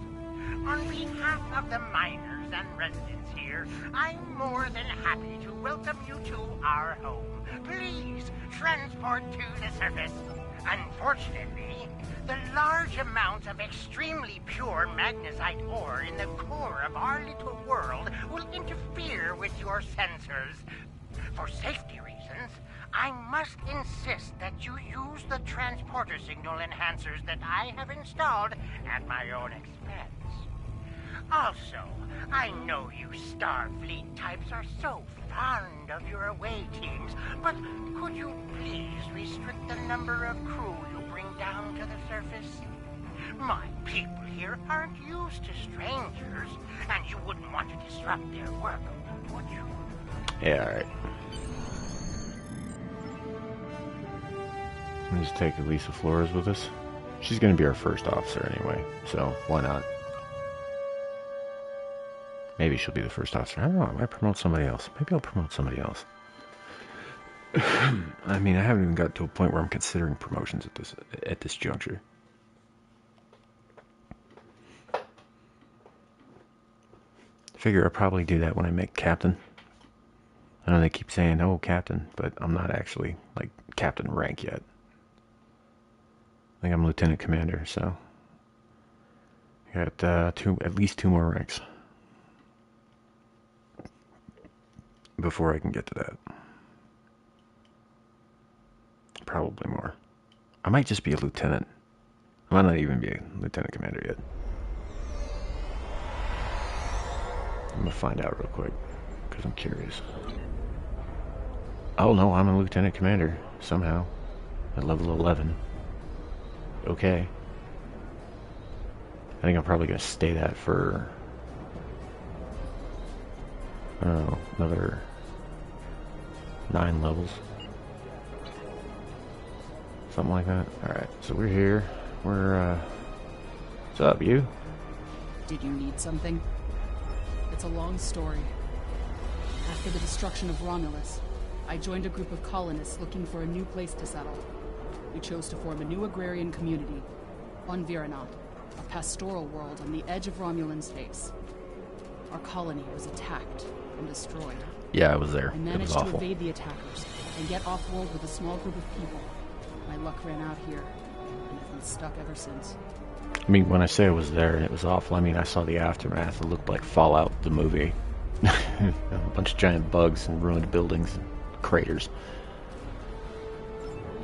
On behalf of the miners and residents here, I'm more than happy to welcome you to our home. Please, transport to the surface. Unfortunately, the large amount of extremely pure magnesite ore in the core of our little world will interfere with your sensors. For safety reasons, I must insist that you use the transporter signal enhancers that I have installed at my own expense. Also, I know you Starfleet types are so fond of your away teams, but could you please restrict the number of crew you bring down to the surface? My people here aren't used to strangers, and you wouldn't want to disrupt their work, would you? Yeah, alright. Let's take Elisa Flores with us. She's gonna be our first officer anyway, so why not? Maybe she'll be the first officer. I don't know, I might promote somebody else. Maybe I'll promote somebody else. I mean, I haven't even got to a point where I'm considering promotions at this juncture. Figure I'll probably do that when I make captain. I know they keep saying, oh, captain, but I'm not actually, like, captain rank yet. I think I'm lieutenant commander, so I got at least 2 more ranks before I can get to that. Probably more. I might just be a lieutenant. I might not even be a lieutenant commander yet. I'm gonna find out real quick, because I'm curious. Oh no, I'm a lieutenant commander, somehow. At level 11. Okay. I think I'm probably gonna stay that for... I don't know, another 9 levels. Something like that. Alright, so we're here. What's up, you? Did you need something? It's a long story. After the destruction of Romulus, I joined a group of colonists looking for a new place to settle. We chose to form a new agrarian community on Viranot, a pastoral world on the edge of Romulan space. Our colony was attacked and destroyed. Yeah, I was there. I It was managed to awful. evade the attackers and get off-world with a small group of people. My luck ran out here, and I've been stuck ever since. I mean, when I say I was there and it was awful, I mean, I saw the aftermath. It looked like Fallout, the movie. A bunch of giant bugs and ruined buildings and craters.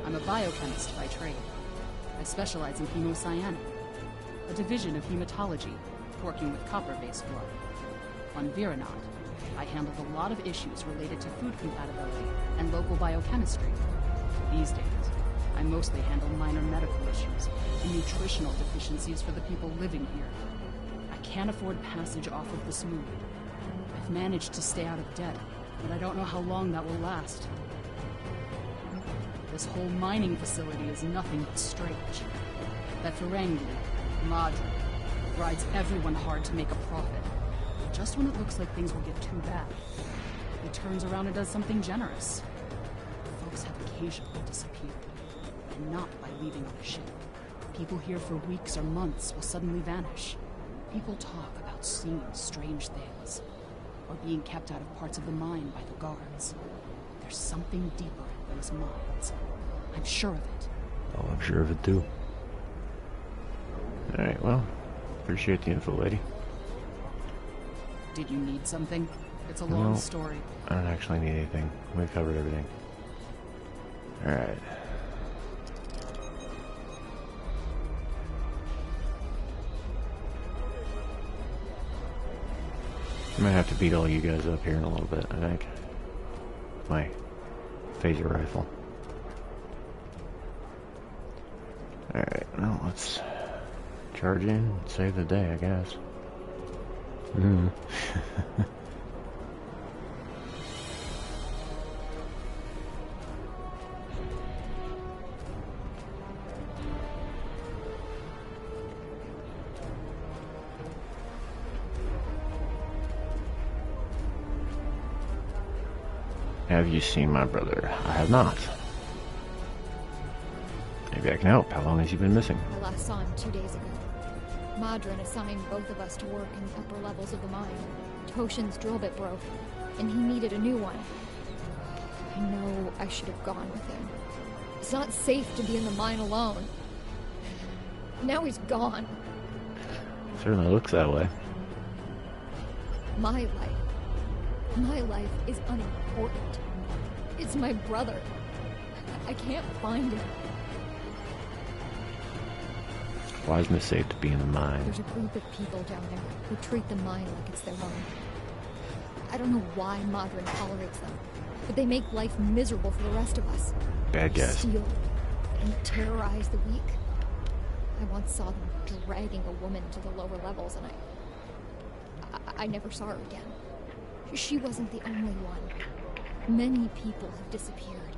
I'm a biochemist by trade. I specialize in hemocyanin, a division of hematology, working with copper-based blood. On Viranot, I handled a lot of issues related to food compatibility and local biochemistry. These days, I mostly handle minor medical issues and nutritional deficiencies for the people living here. I can't afford passage off of the smooth. I've managed to stay out of debt, but I don't know how long that will last. This whole mining facility is nothing but strange. That Ferengi, Madre, rides everyone hard to make a profit. Just when it looks like things will get too bad, he turns around and does something generous. Folks have occasionally disappeared, and not by leaving on a ship. People here for weeks or months will suddenly vanish. People talk about seeing strange things, or being kept out of parts of the mine by the guards. There's something deeper in those mines. I'm sure of it. Oh, I'm sure of it too. Alright, well, appreciate the info, lady. Did you need something? It's a long No, story. I don't actually need anything. We covered everything. Alright. I'm gonna have to beat all you guys up here in a little bit, I think. My phaser rifle. Alright, well, let's charge in and save the day, I guess. Have you seen my brother? I have not. Maybe I can help. How long has he been missing? I last saw him 2 days ago. Madron assigned both of us to work in the upper levels of the mine. Toshin's drill bit broke, and he needed a new one. I know I should have gone with him. It's not safe to be in the mine alone. Now he's gone. Certainly looks that way. My life is unimportant. It's my brother. I can't find him. Why isn't it safe to be in the mine? There's a group of people down there who treat the mine like it's their own. I don't know why Madron tolerates them, but they make life miserable for the rest of us. Bad They guys. steal and terrorize the weak. I once saw them dragging a woman to the lower levels, and I never saw her again. She wasn't the only one. Many people have disappeared.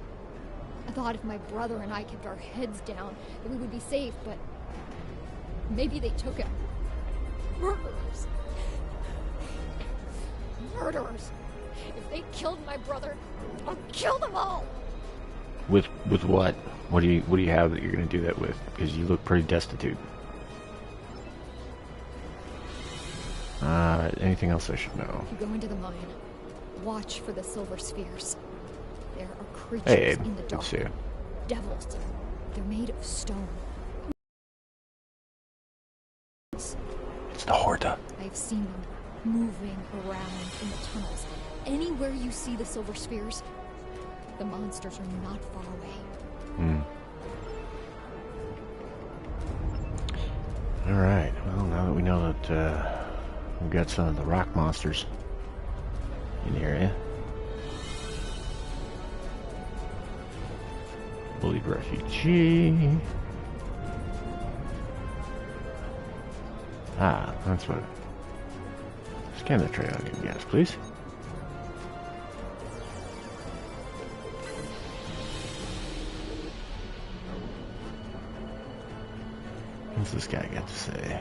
I thought if my brother and I kept our heads down, that we would be safe, but Maybe they took him. Murderers. Murderers. If they killed my brother, I'll kill them all. With what? What do you have that you're gonna do that with? Because you look pretty destitute. Anything else I should know? You go into the mine. Watch for the silver spheres. There are creatures Hey, in the dark. see you. Devils. They're made of stone. It's the Horta. I've seen them moving around in the tunnels. Anywhere you see the silver spheres, the monsters are not far away. Alright, well, now that we know that we've got some of the rock monsters in the area. Bullied refugee. Ah, that's what. Scan the tray on you guys, please. What's this guy got to say?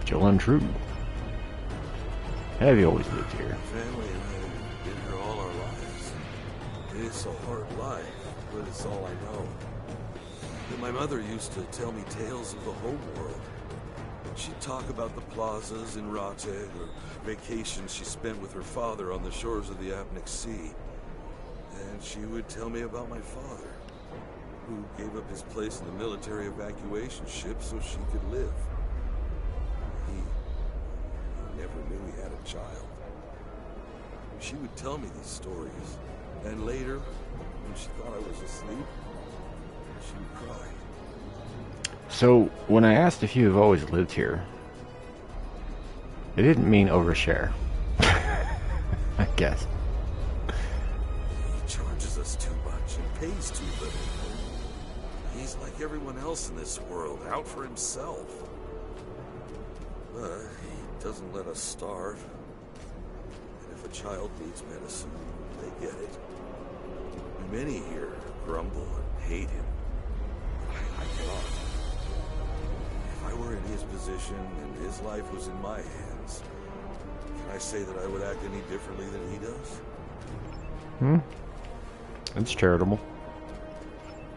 Joe untrue. Have you always lived here? Family and I have been here all our lives. It's a hard life, but it's all I know. And my mother used to tell me tales of the home world. She'd talk about the plazas in Rate, or vacations she spent with her father on the shores of the Apnic Sea. And she would tell me about my father, who gave up his place in the military evacuation ship so she could live. He never knew he had a child. She would tell me these stories, and later, when she thought I was asleep, she would cry. So, when I asked if you have always lived here, it didn't mean overshare. I guess. He charges us too much and pays too little. He's like everyone else in this world, out for himself. But he doesn't let us starve. And if a child needs medicine, they get it. Many here grumble and hate him. I cannot. If I were in his position and his life was in my hands, can I say that I would act any differently than he does? It's charitable.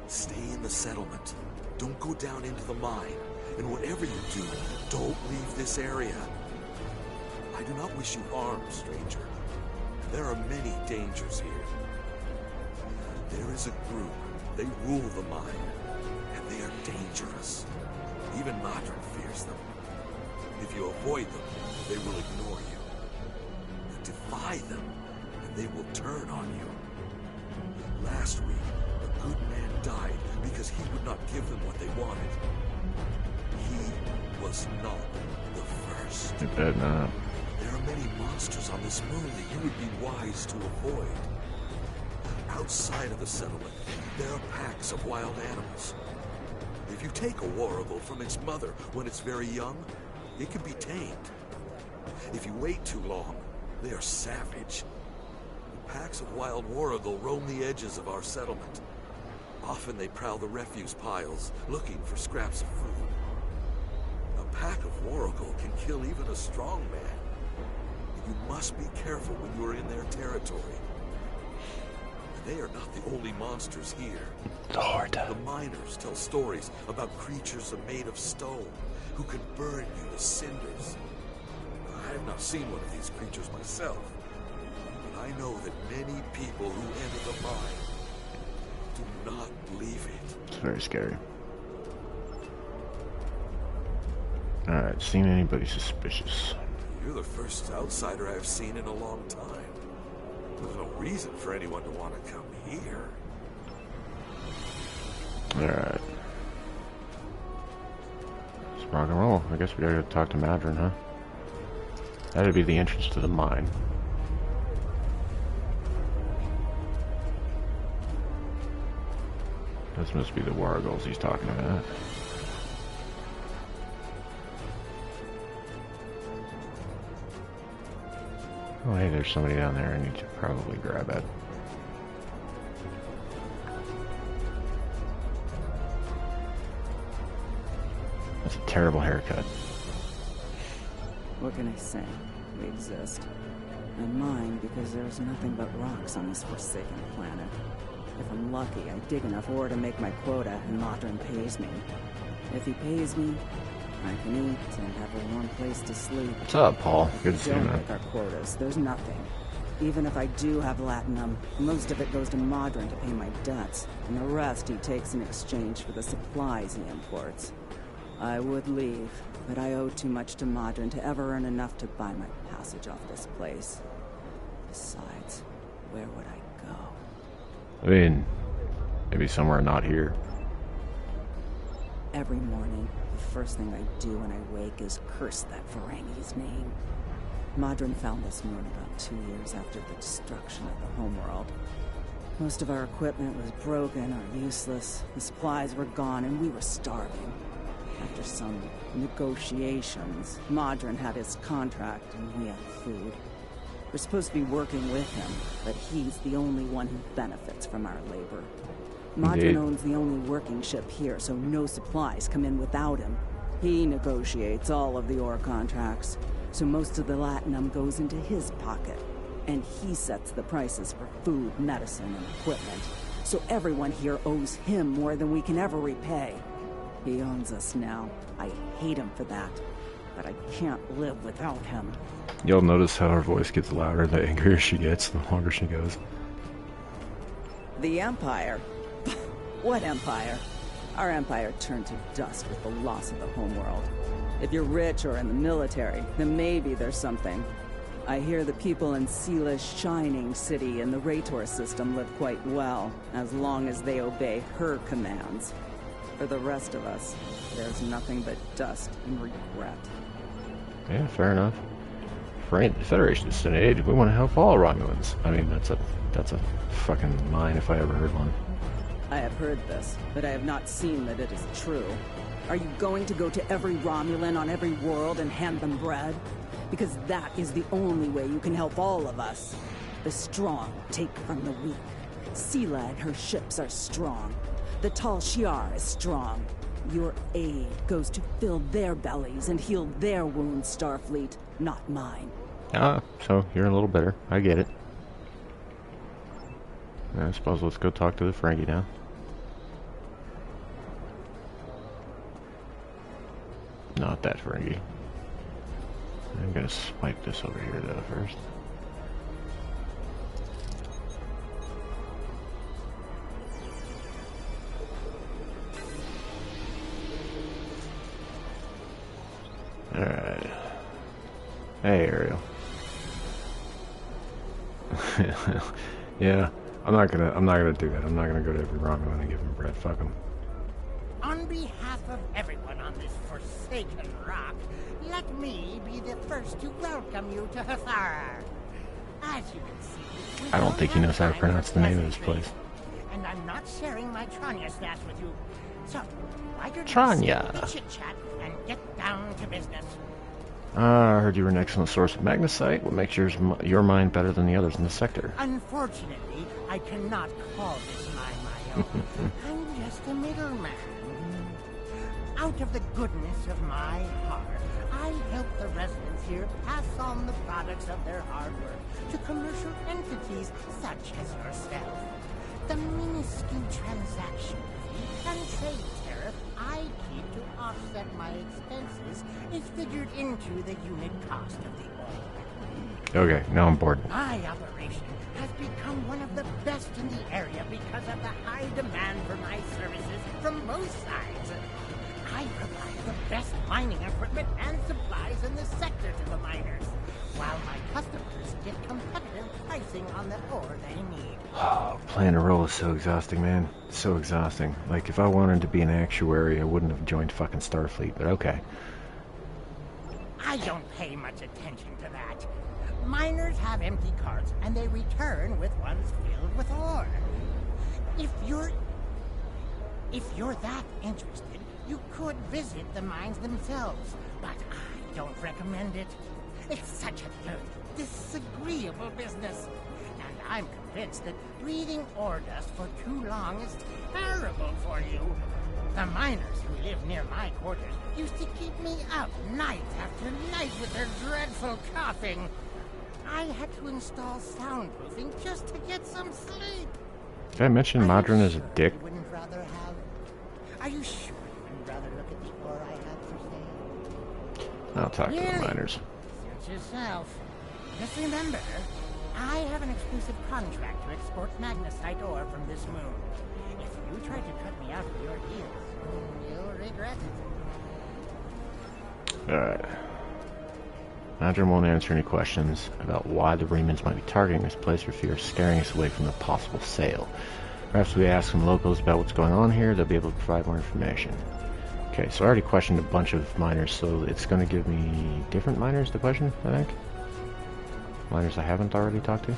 Stay in the settlement. Don't go down into the mine. And whatever you do, don't leave this area. I do not wish you harm, stranger. There are many dangers here. There is a group. They rule the mine. And they are dangerous. Even Madron fears them. If you avoid them, they will ignore you. You defy them, and they will turn on you. Last week, a good man died because he would not give them what they wanted. He was not the first. You bet not. There are many monsters on this moon that you would be wise to avoid. Outside of the settlement, there are packs of wild animals. If you take a warrigal from its mother when it's very young, it can be tamed. If you wait too long, they are savage. The packs of wild warrigal roam the edges of our settlement. Often they prowl the refuse piles, looking for scraps of food. A pack of warrigal can kill even a strong man. You must be careful when you are in their territory. They are not the only monsters here. Lord. The miners tell stories about creatures made of stone who can burn you to cinders. I have not seen one of these creatures myself, but I know that many people who enter the mine do not leave it. It's very scary. Alright, seen anybody suspicious? You're the first outsider I've seen in a long time. There's no reason for anyone to want to come here. Alright. Let's rock and roll. I guess we gotta go talk to Madron, huh? That'd be the entrance to the mine. This must be the wargals he's talking about. Oh, hey, there's somebody down there I need to probably grab at. terrible haircut. What can I say? We exist. And mine because there's nothing but rocks on this forsaken planet. If I'm lucky, I dig enough ore to make my quota, and Modron pays me. If he pays me, I can eat and have a warm place to sleep. What's up, Paul? Good to see you, Don't man. make our quotas. There's nothing. Even if I do have latinum, most of it goes to Modron to pay my debts, and the rest he takes in exchange for the supplies he imports. I would leave, but I owe too much to Modron to ever earn enough to buy my passage off this place. Besides, where would I go? I mean, maybe somewhere not here. Every morning, the first thing I do when I wake is curse that Ferengi's name. Modron found this moon about 2 years after the destruction of the homeworld. Most of our equipment was broken or useless, the supplies were gone, and we were starving. After some negotiations, Modron had his contract and we had food. We're supposed to be working with him, but he's the only one who benefits from our labor. Modron owns the only working ship here, so no supplies come in without him. He negotiates all of the ore contracts, so most of the latinum goes into his pocket. And he sets the prices for food, medicine, and equipment. So everyone here owes him more than we can ever repay. He owns us now. I hate him for that, but I can't live without him. You'll notice how her voice gets louder the angrier she gets, the longer she goes. The Empire? What Empire? Our Empire turned to dust with the loss of the homeworld. If you're rich or in the military, then maybe there's something. I hear the people in Seela's shining city and the Rator system live quite well, as long as they obey her commands. For the rest of us, there's nothing but dust and regret. Yeah, fair enough. The Federation is in age. We want to help all Romulans. I mean, that's a fucking line if I ever heard one. I have heard this, but I have not seen that it is true. Are you going to go to every Romulan on every world and hand them bread? Because that is the only way you can help all of us. The strong take from the weak. Seela and her ships are strong. The Tal Shiar is strong. Your aid goes to fill their bellies and heal their wounds, Starfleet, not mine. Ah, so you're a little bitter. I get it. I suppose let's go talk to the Ferengi now. Not that Ferengi. I'm gonna swipe this over here though first. Alright. Hey, Ariel. Yeah, I'm not gonna do that. I'm not gonna go to every Romulan and give him bread. Fuck him. On behalf of everyone on this forsaken rock, let me be the first to welcome you to Hathara. As you can see, I don't think he knows how to pronounce the name of this place. And I'm not sharing my Tranya stash with you. So, why don't Tranya. you skip the chit-chat and get down to business? I heard you were an excellent source of magnesite. What makes your mine better than the others in the sector? Unfortunately, I cannot call this mine my own. I'm just a middleman. Out of the goodness of my heart, I help the residents here pass on the products of their hard work to commercial entities such as yourself. The minuscule transaction fee and trade tariff I keep to offset my expenses is figured into the unit cost of the oil. Okay, now I'm bored. My operation has become one of the best in the area because of the high demand for my services from both sides. I provide the best mining equipment and supplies in the sector to the miners, while my customers get competitive pricing on the ore they need. Oh, playing a role is so exhausting, man. So exhausting. Like, if I wanted to be an actuary, I wouldn't have joined fucking Starfleet, but okay. I don't pay much attention to that. Miners have empty carts, and they return with ones filled with ore. If you're that interested, you could visit the mines themselves, but I don't recommend it. It's such a dirty, disagreeable business. And I'm convinced that breathing ore dust for too long is terrible for you. The miners who live near my quarters used to keep me up night after night with their dreadful coughing. I had to install soundproofing just to get some sleep. Did I mention Modron is a dick? You wouldn't rather have... Are you sure you wouldn't rather look at the ore I have for sale? I'll talk to the miners. Suit yourself. Just remember, I have an exclusive contract to export magnesite ore from this moon. If you try to cut me out of your deals, you'll regret it. Alright. Modron won't answer any questions about why the Remans might be targeting this place for fear of scaring us away from the possible sale. Perhaps we ask some locals about what's going on here, they'll be able to provide more information. Okay, so I already questioned a bunch of miners, so it's going to give me different miners to question, I think. Miners I haven't already talked to.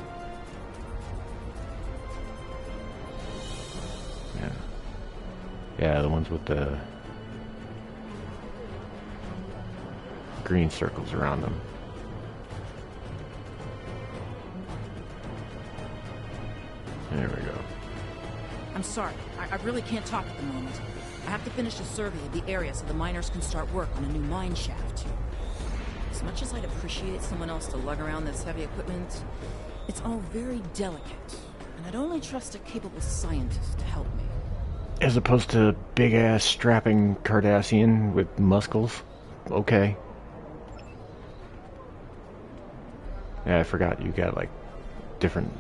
Yeah. Yeah, the ones with the green circles around them. There we go. I'm sorry. I really can't talk at the moment. I have to finish a survey of the area so the miners can start work on a new mine shaft. As much as I'd appreciate someone else to lug around this heavy equipment, it's all very delicate, and I'd only trust a capable scientist to help me. As opposed to big-ass strapping Cardassian with muscles? Okay. Yeah, I forgot you got like different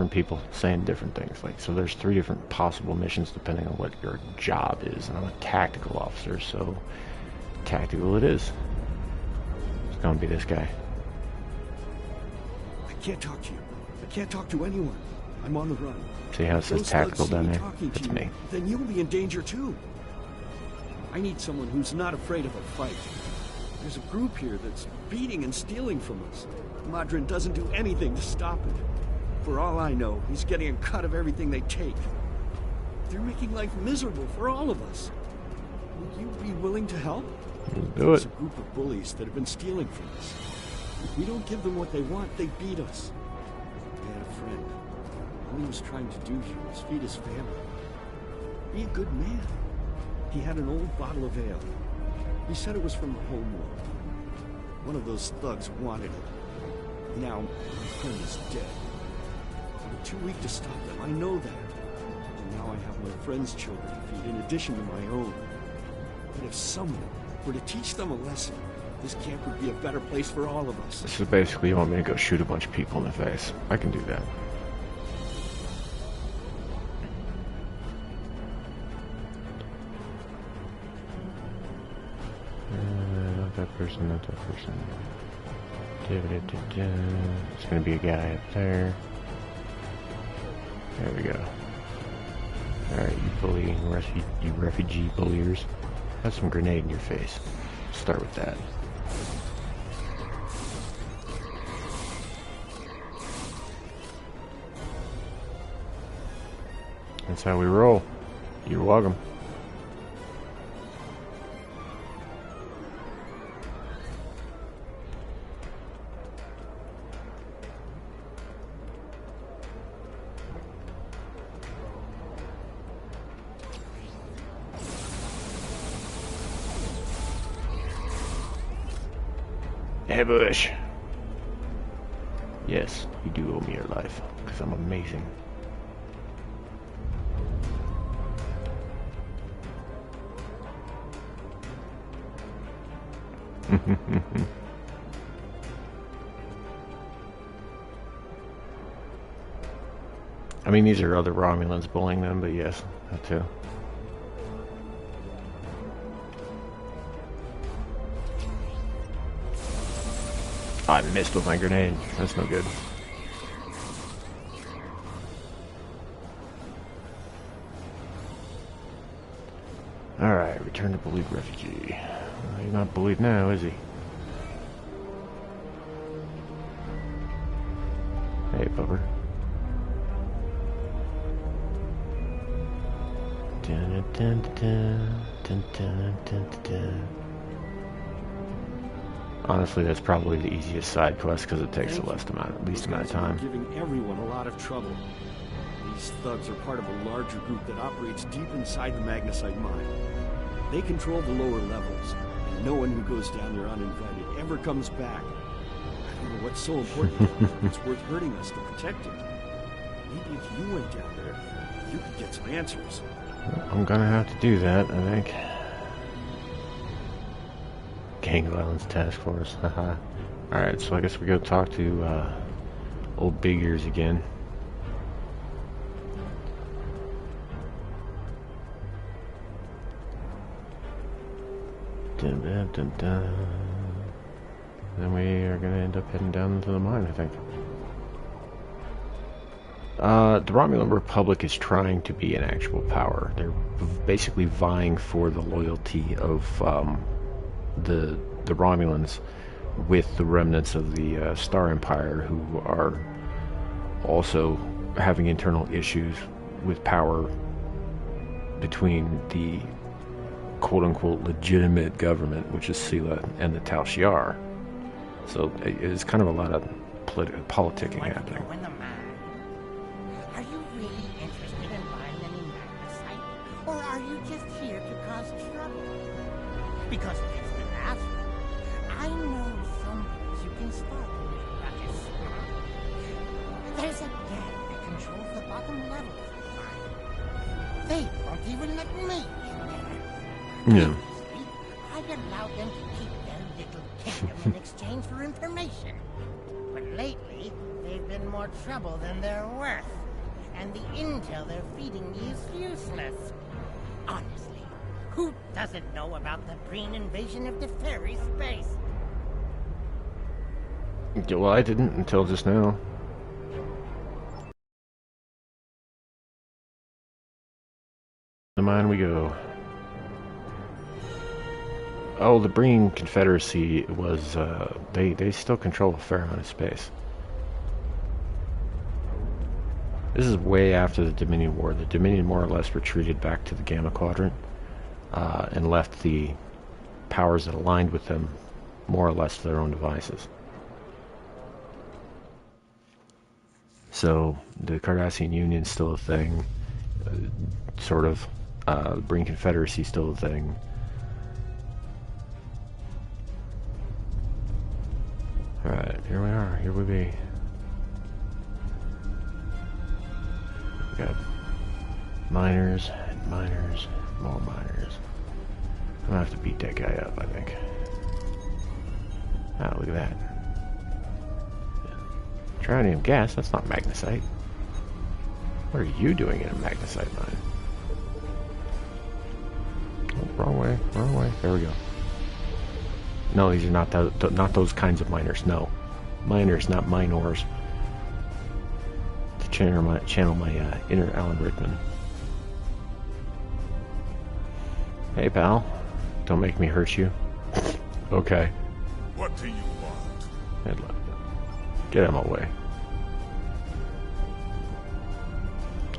people saying different things. Like, so there's 3 different possible missions depending on what your job is. And I'm a tactical officer, so tactical it is. It's gonna be this guy. I can't talk to you. I can't talk to anyone. I'm on the run. See how it says tactical down there? That's me. Then you'll be in danger too. I need someone who's not afraid of a fight. There's a group here that's beating and stealing from us. Modron doesn't do anything to stop it. For all I know, he's getting a cut of everything they take. They're making life miserable for all of us. Would you be willing to help? Do it. There's a group of bullies that have been stealing from us. If we don't give them what they want, they beat us. I had a friend. All he was trying to do here was feed his family. Be a good man. He had an old bottle of ale. He said it was from the homeworld. One of those thugs wanted it. Now, my friend is dead. I'm too weak to stop them, I know that. And now I have my friend's children to feed in addition to my own. But if someone were to teach them a lesson, this camp would be a better place for all of us. So basically you want me to go shoot a bunch of people in the face. I can do that. Not that person, not that person. It's gonna be a guy up there. There we go. Alright, you bullying, you refugee bulliers. Have some grenade in your face. Start with that. That's how we roll. You're welcome. Hey, Bush. Yes, you do owe me your life, because I'm amazing. I mean, these are other Romulans bullying them, but yes, that too. I missed with my grenade. That's no good. Alright, return to bullied refugee. He's not bullied now, is he? Hey, pupper. Dun, dun, dun, dun, dun, dun, dun. Honestly, that's probably the easiest side quest because it takes the least amount of time. Giving everyone a lot of trouble. These thugs are part of a larger group that operates deep inside the magnesite mine. They control the lower levels, and No one who goes down there uninvited ever comes back. I don't know what's so important down there. It's worth hurting us to protect it. Maybe if you went down there, you could get some answers. I'm gonna have to do that, I think. Gang Violence Task Force, haha. Alright, so I guess we go talk to old Big Ears again. Dun, dun, dun, dun. Then we are gonna end up heading down to the mine, I think. The Romulan Republic is trying to be an actual power. They're basically vying for the loyalty of the Romulans with the remnants of the Star Empire, who are also having internal issues with power between the quote-unquote legitimate government, which is Sela, and the Tal Shiar. So it's kind of a lot of politicking happening. Are you really interested in buying any magnesite? Or are you just here to cause trouble? Because if it's the last, I know someplace you can start a little ruckus. There's a gang that controls the bottom levels of the mine. They won't even let me in there. Yeah. I'd allow them to keep their little kingdom in exchange for information. But lately, they've been more trouble than they're worth. And the intel they're feeding me is useless. Honestly, who doesn't know about the Breen invasion of the fairy space? Well, I didn't until just now. The mine we go. Oh, the Breen Confederacy was, they still control a fair amount of space. This is way after the Dominion War. The Dominion more or less retreated back to the Gamma Quadrant, and left the powers that aligned with them more or less to their own devices. So, the Cardassian Union's still a thing, sort of. The Breen Confederacy's still a thing. Alright, here we are, here we be. We got miners, and miners, and more miners. I'm gonna have to beat that guy up, I think. Ah, look at that. Tritium gas, that's not magnesite. What are you doing in a magnesite mine? Oh, wrong way, wrong way. There we go. No, these are not those kinds of miners. No, miners, not minors. To channel my inner Alan Rickman. Hey, pal, don't make me hurt you. Okay. What do you want? Get out of my way.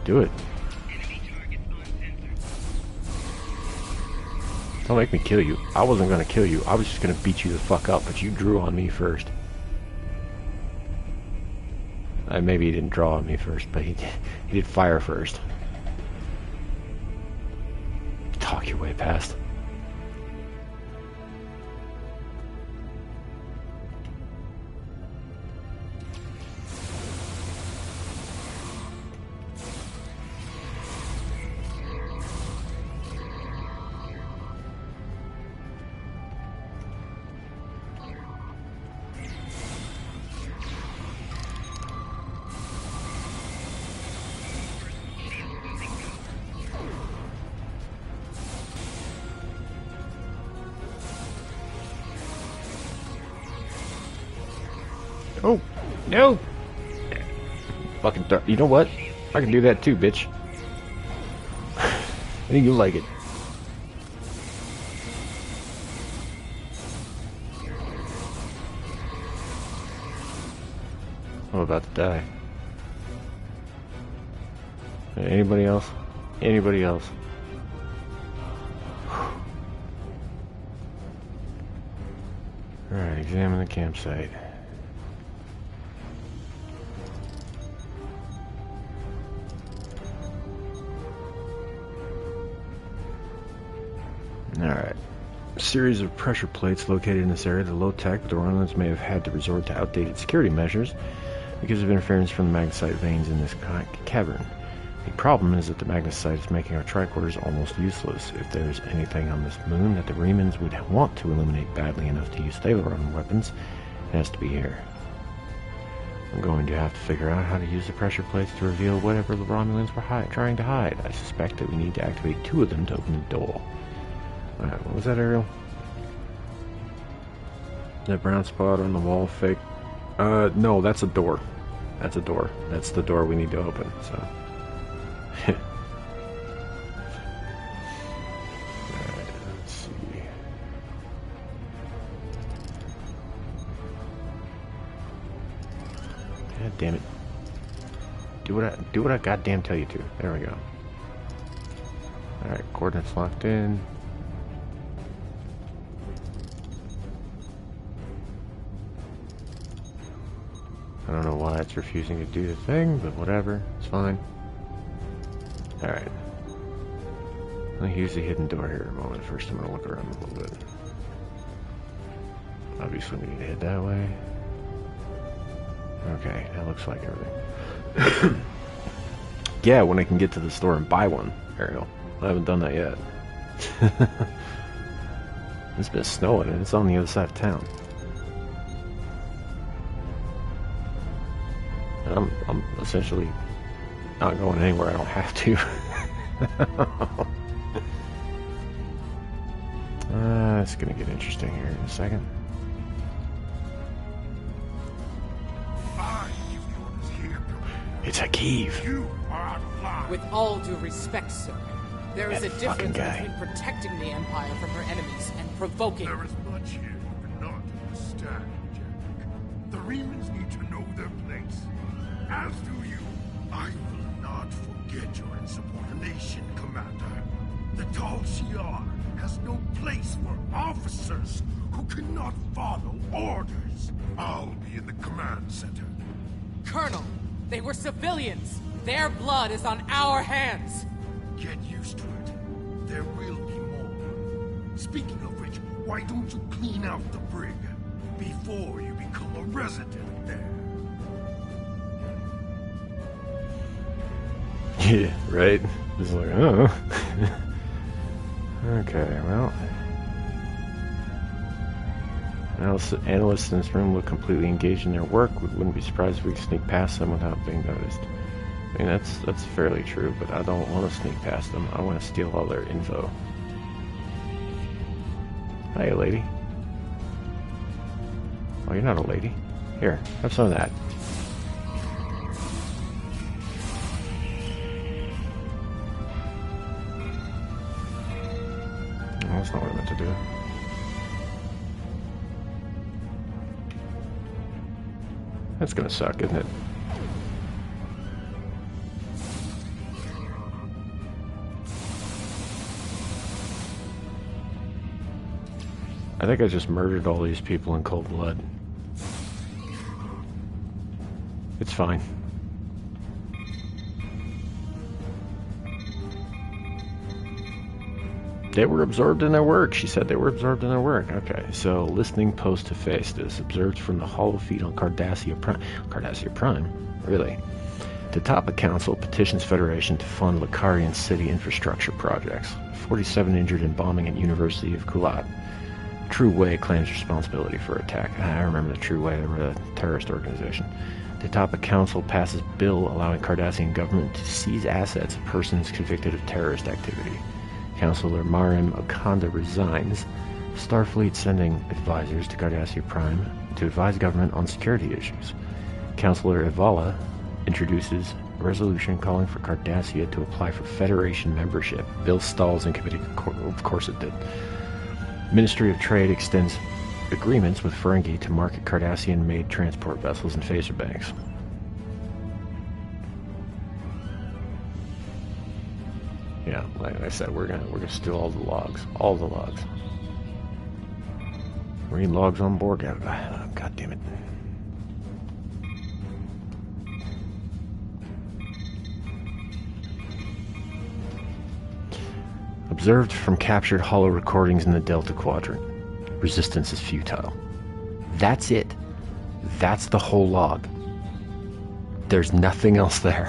Do it. Don't make me kill you. I wasn't gonna kill you. I was just gonna beat you the fuck up, but you drew on me first. Maybe he didn't draw on me first, but he did fire first. Talk your way past. Oh, no! Fucking you know what? I can do that too, bitch. I think you like it. I'm about to die. Anybody else? Anybody else? Alright, examine the campsite. Alright. A series of pressure plates located in this area. The low-tech, but the Romulans may have had to resort to outdated security measures because of interference from the magnesite veins in this cavern. The problem is that the magnesite is making our tricorders almost useless. If there's anything on this moon that the Remans would want to eliminate badly enough to use Thalaron weapons, it has to be here. I'm going to have to figure out how to use the pressure plates to reveal whatever the Romulans were trying to hide. I suspect that we need to activate 2 of them to open the door. Alright, what was that, Ariel? That brown spot on the wall fake? No, that's a door. That's a door. That's the door we need to open, so. Alright, let's see. God damn it. Do what I goddamn tell you to. There we go. Alright, coordinates locked in. I don't know why it's refusing to do the thing, but whatever. It's fine. Alright. I'll use the hidden door here in a moment. First, I'm going to look around a little bit. Obviously, we need to head that way. Okay, that looks like everything. Yeah, when I can get to the store and buy one, Ariel. I haven't done that yet. It's been snowing and it's on the other side of town. And I'm essentially not going anywhere I don't have to. It's gonna get interesting here in a second. It's a Kiev. You are out of line. With all due respect, sir, there is That a difference fucking guy. between protecting the Empire from her enemies and provoking. There is much here you cannot understand, Jack. The Remans need to know their place. As do you. I will not forget your insubordination, Commander. The Tal Shiar has no place for officers who cannot follow orders. I'll be in the command center. Colonel, they were civilians. Their blood is on our hands. Get used to it. There will be more. Speaking of which, why don't you clean out the brig before you become a resident there? Yeah, right? It's like, oh. Okay, well. Analysts in this room look completely engaged in their work. We wouldn't be surprised if we could sneak past them without being noticed. I mean, that's fairly true, but I don't want to sneak past them. I want to steal all their info. Hi, lady. Oh, you're not a lady. Here, have some of that. Oh, that's not what I meant to do. That's gonna suck, isn't it? I think I just murdered all these people in cold blood. It's fine. They were absorbed in their work. She said they were absorbed in their work. Okay, so listening post to face this. Observed from the hollow feed on Cardassia Prime. Cardassia Prime? Really? The Tapa Council petitions Federation to fund Lucarian city infrastructure projects. 47 injured in bombing at University of Kulat. True Way claims responsibility for attack. I remember the True Way. They were a terrorist organization. The Tapa Council passes bill allowing Cardassian government to seize assets of persons convicted of terrorist activity. Councilor Marim Okanda resigns. Starfleet sending advisors to Cardassia Prime to advise government on security issues. Councilor Ivala introduces a resolution calling for Cardassia to apply for Federation membership. Bill stalls in committee. Of course it did. Ministry of Trade extends agreements with Ferengi to market Cardassian-made transport vessels and phaser banks. Yeah, like I said, we're gonna steal all the logs. All the logs. We need logs on board. God damn it. Observed from captured holo recordings in the Delta Quadrant. Resistance is futile. That's it. That's the whole log. There's nothing else there.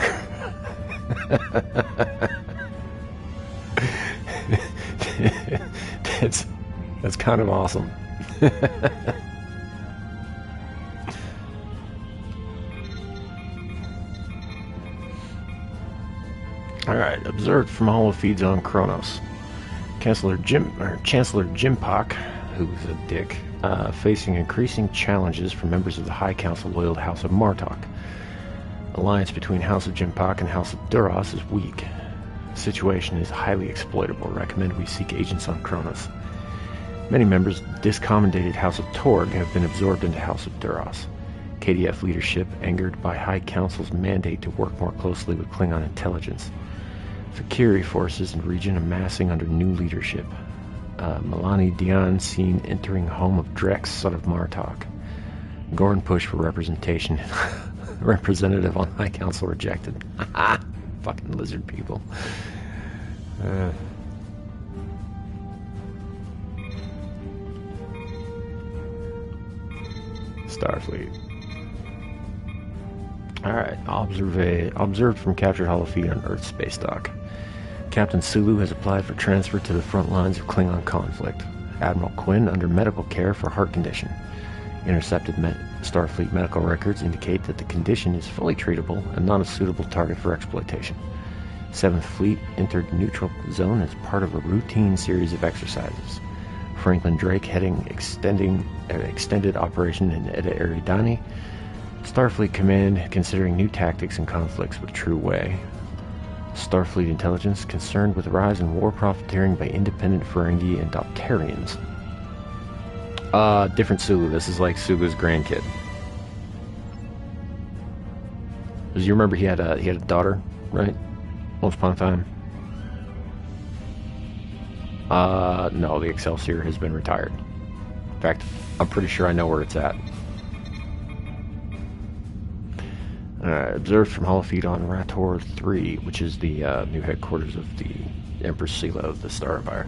That's kind of awesome. Alright, observed from holofeeds on Kronos. Chancellor Jim Pock, who's a dick, facing increasing challenges from members of the High Council loyal to House of Martok. Alliance between House of Jim Pock and House of Duras is weak. The situation is highly exploitable. Recommend we seek agents on Kronos. Many members of the discommendated House of Torg have been absorbed into House of Duras. KDF leadership, angered by High Council's mandate to work more closely with Klingon intelligence. Fakiri forces in region amassing under new leadership. Milani Dian seen entering home of Drex, son of Martok. Gorn push for representation. Representative on High Council rejected. Fucking lizard people. Starfleet. Alright, observed from captured holofeed on Earth space dock. Captain Sulu has applied for transfer to the front lines of Klingon conflict. Admiral Quinn under medical care for heart condition. Intercepted Starfleet medical records indicate that the condition is fully treatable and not a suitable target for exploitation. 7th Fleet entered neutral zone as part of a routine series of exercises. Franklin Drake heading extended operation in Eta Eridani. Starfleet Command considering new tactics and conflicts with True Way. Starfleet Intelligence concerned with the rise in war profiteering by independent Ferengi and Dopterians. Different Sulu. This is like Sulu's grandkid. Because you remember he had a daughter, right? Once upon a time. No, the Excelsior has been retired. In fact, I'm pretty sure I know where it's at. Observed from holofeed on Rator 3, which is the new headquarters of the Empress Sela of the Star Empire.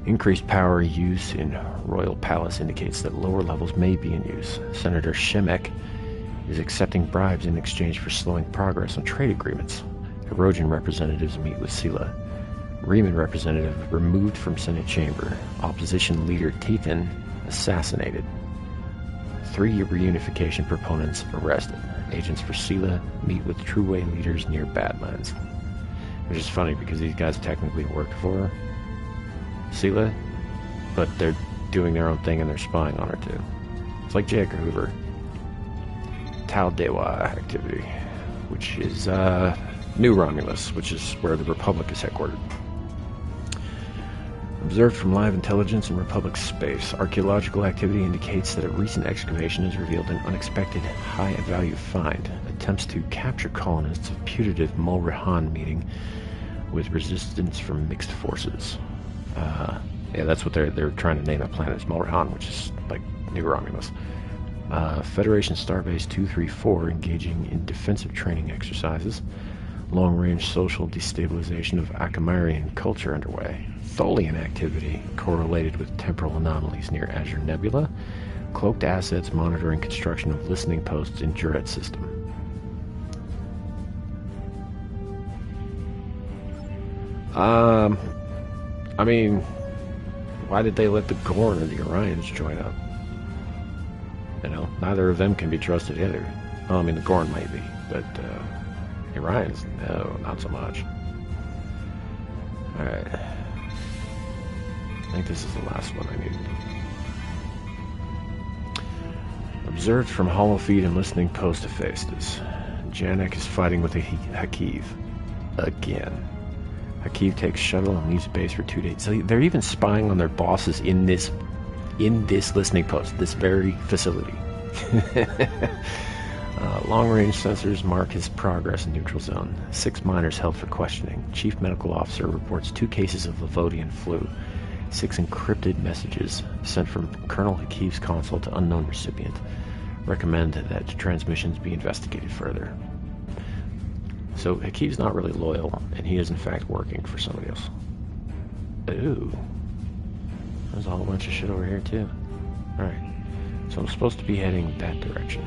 Increased power use in Royal Palace indicates that lower levels may be in use. Senator Shemek is accepting bribes in exchange for slowing progress on trade agreements. Erosion representatives meet with Sela. Riemann representative removed from Senate chamber. Opposition leader Tathan assassinated. 3 reunification proponents arrested. Agents for Sela meet with True Way leaders near Badlands. Which is funny because these guys technically worked for Sela, but they're doing their own thing and they're spying on her too. It's like J. Edgar Hoover. Tal Dewa activity, which is New Romulus, which is where the Republic is headquartered. Observed from live intelligence in Republic space, archaeological activity indicates that a recent excavation has revealed an unexpected high-value find. Attempts to capture colonists of putative Mulrihan meeting with resistance from mixed forces. Yeah, that's what they're trying to name that planet, is Mulrihan, which is like New Romulus. Federation Starbase 234 engaging in defensive training exercises. Long-range social destabilization of Akamarian culture underway. Tholian activity correlated with temporal anomalies near Azure Nebula. Cloaked assets monitoring construction of listening posts in Juret system. I mean, why did they let the Gorn or the Orions join up? You know, neither of them can be trusted either. Well, I mean, the Gorn might be, but the Orions, no, not so much. Alright. I think this is the last one I need. Observed from holofeed and listening post to Hephaestus. Janek is fighting with a Hakiv. Again. Hakiv takes shuttle and leaves base for 2 days. So they're even spying on their bosses in this listening post, this very facility. Long-range sensors mark his progress in neutral zone. 6 miners held for questioning. Chief medical officer reports 2 cases of Lavodian flu. 6 encrypted messages sent from Colonel Hakiv's console to unknown recipient. Recommend that transmissions be investigated further. So Hakiv's not really loyal, and he is in fact working for somebody else. Ooh. There's a whole bunch of shit over here, too. Alright. So I'm supposed to be heading that direction.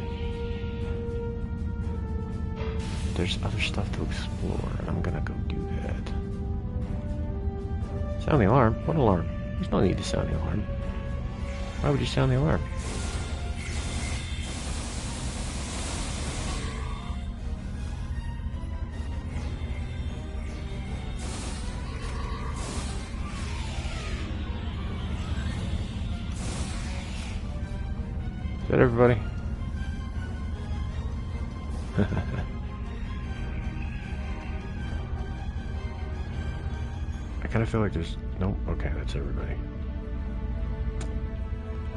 There's other stuff to explore, and I'm gonna go do that. Sound the alarm? What alarm? There's no need to sound the alarm. Why would you sound the alarm? Is that everybody? I kind of feel like there's... Nope, okay, that's everybody.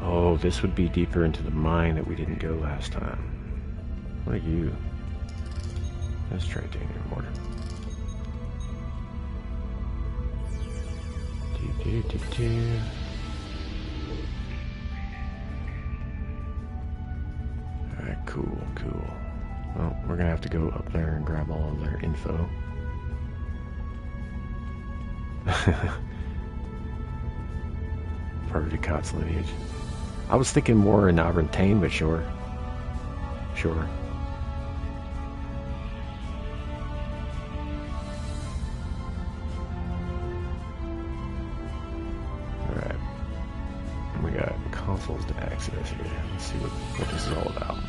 Oh, this would be deeper into the mine that we didn't go last time. What are you? Let's try taking your mortar. Alright, cool. Well, we're gonna have to go up there and grab all of their info. Part of the Cots lineage. I was thinking more in Abrantane, but sure. Alright. We got consoles to access here. Let's see what this is all about.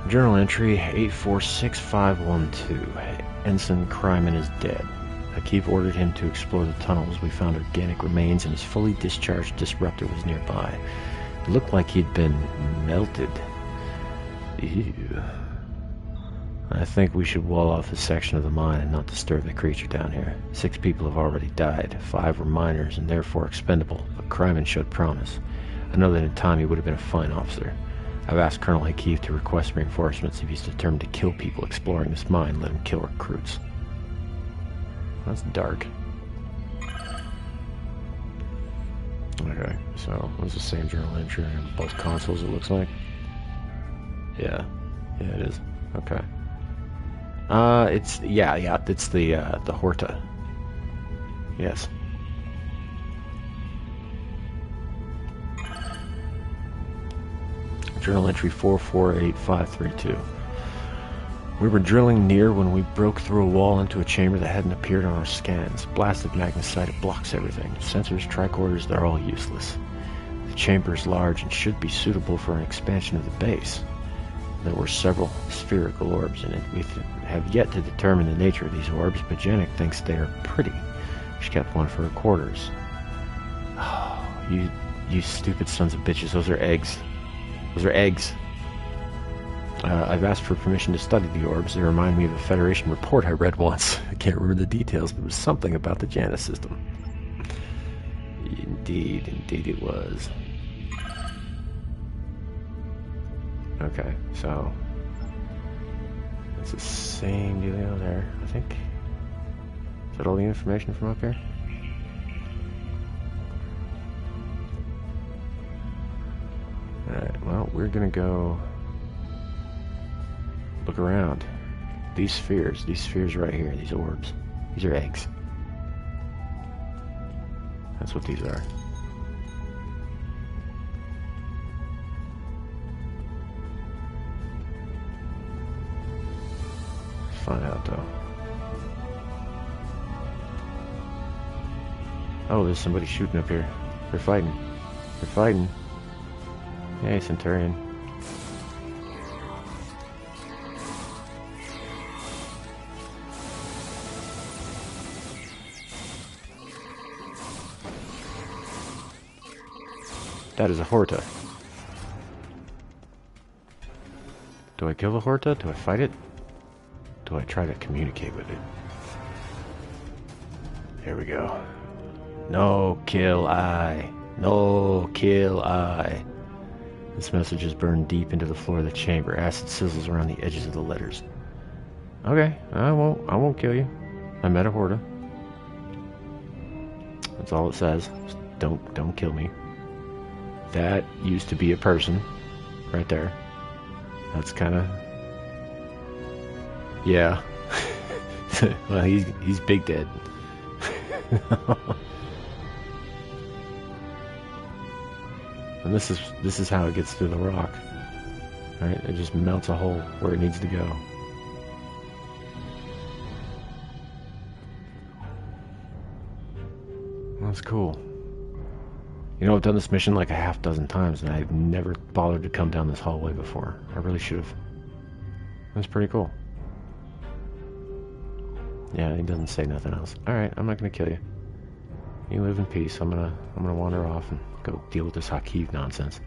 Journal entry 846512. Ensign Kryman is dead. Akif ordered him to explore the tunnels. We found organic remains and his fully discharged disruptor was nearby. It looked like he'd been melted. Ew. I think we should wall off a section of the mine and not disturb the creature down here. 6 people have already died. 5 were miners and therefore expendable, but Kryman showed promise. I know that in time he would have been a fine officer. I've asked Colonel Akif to request reinforcements. If he's determined to kill people exploring this mine, let him kill recruits. That's dark. Okay, so it was the same journal entry on both consoles, it looks like. Yeah, it is. Okay. It's the Horta. Yes. Journal entry 448532. We were drilling near when we broke through a wall into a chamber that hadn't appeared on our scans. Blasted magnesite, it blocks everything. Sensors, tricorders, they're all useless. The chamber is large and should be suitable for an expansion of the base. There were several spherical orbs in it. We have yet to determine the nature of these orbs, but Janek thinks they are pretty. She kept one for her quarters. Oh, you stupid sons of bitches. Those are eggs. Those are eggs. I've asked for permission to study the orbs. They remind me of a Federation report I read once. I can't remember the details, but it was something about the Janus system. Indeed it was. Okay, so it's the same dealio there, I think. Is that all the information from up here? Alright, well, we're gonna go look around. These spheres right here, these orbs, these are eggs. That's what these are. Let's find out though. Oh, there's somebody shooting up here. They're fighting. Hey, Centurion. That is a Horta. Do I kill the Horta? Do I fight it? Do I try to communicate with it? Here we go. No kill I. No kill I. This message is burned deep into the floor of the chamber. Acid sizzles around the edges of the letters. Okay, I won't kill you. I met a Horta. That's all it says. Just don't kill me. That used to be a person, right there. That's kind of, yeah. Well, he's big dead. And this is how it gets through the rock. Right? It just melts a hole where it needs to go. That's cool. You know, I've done this mission like a half dozen times, and I've never bothered to come down this hallway before. I really should have. That's pretty cool. Yeah, he doesn't say nothing else. Alright, I'm not gonna kill you. You live in peace. I'm gonna wander off and go deal with this Hakeev nonsense.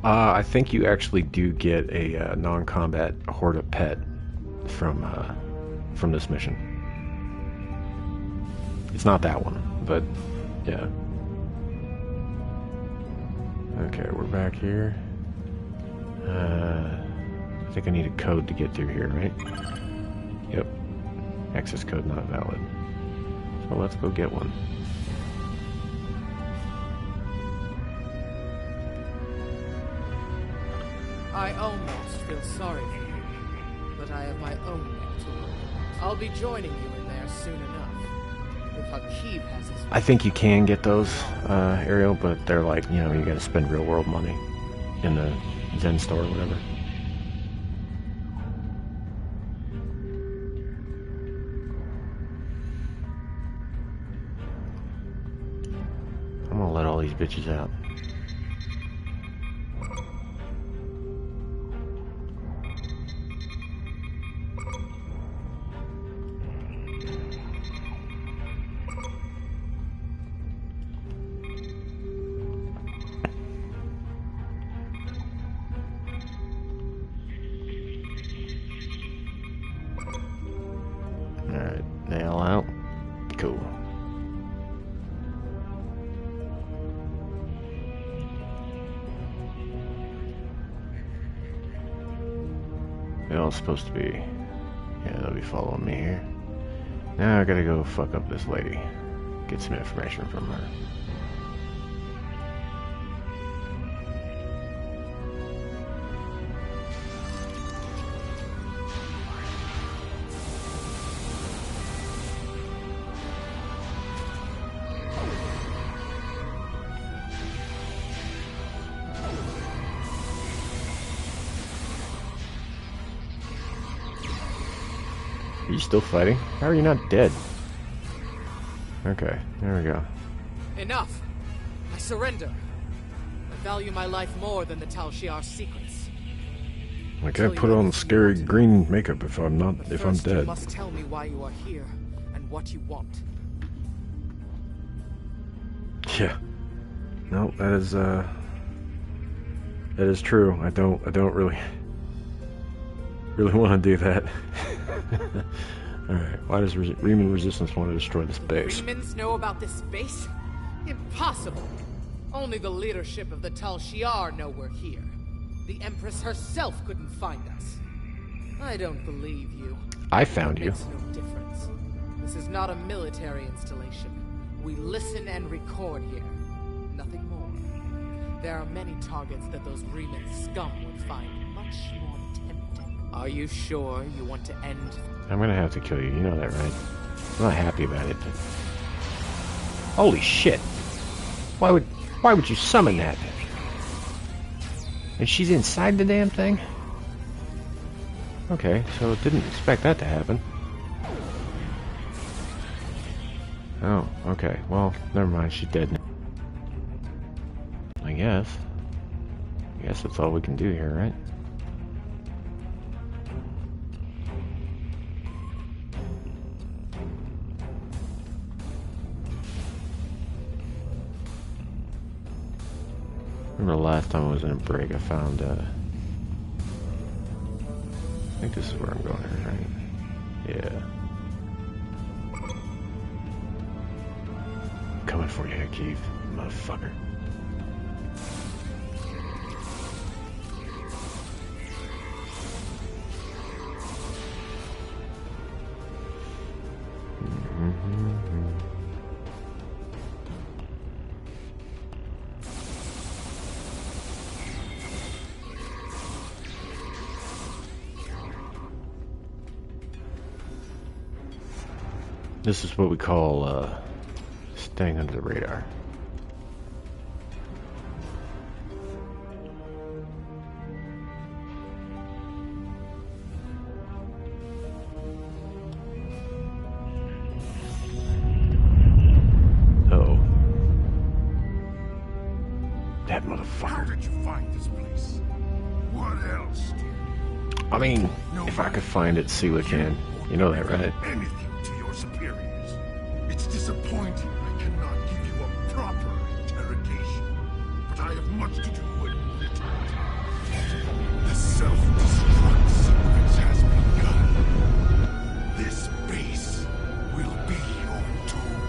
I think you actually do get a non-combat Horda pet from this mission. It's not that one, but yeah. Okay, we're back here. I think I need a code to get through here, right? Yep. Access code not valid. So let's go get one. I almost feel sorry for you, but I have my own way to work. I'll be joining you in there soon enough. If Hakeev has his... I think you can get those, Ariel, but they're like, you know, you gotta spend real world money in the Zen store or whatever. I'm gonna let all these bitches out. Alright, they all out. Cool. They're all supposed to be... Yeah, they'll be following me here. Now I gotta go fuck up this lady. Get some information from her. Are you still fighting? How are you not dead? Okay, there we go. Enough! I surrender. I value my life more than the Tal Shiar's secrets. I can't put on scary green makeup if I'm You dead. must tell me why you are here and what you want. Yeah. No, that is true. I don't really want to do that. Alright, why does Riemann Resistance want to destroy this base? Remans know about this base? Impossible! Only the leadership of the Tal Shiar know we're here. The Empress herself couldn't find us. I don't believe you. I found you. It makes no difference. This is not a military installation. We listen and record here. Nothing more. There are many targets that those Riemann scum would find much more tempting. Are you sure you want to end? I'm gonna have to kill you, you know that, right? I'm not happy about it, but... Holy shit! Why would you summon that? And she's inside the damn thing? Okay, so didn't expect that to happen. Oh, okay. Well, never mind, she's dead now. I guess that's all we can do here, right? Remember the last time I was in a break, I found, I think this is where I'm going here, right? Yeah. Coming for you, Keith, motherfucker. This is what we call staying under the radar. That motherfucker. How did you find this place? What else did you? I mean, if I could find it, Sela can. You know that, right? Anything to your superiors. It's disappointing I cannot give you a proper interrogation, but I have much to do with it. The self-destruct sequence has begun. This base will be your tomb.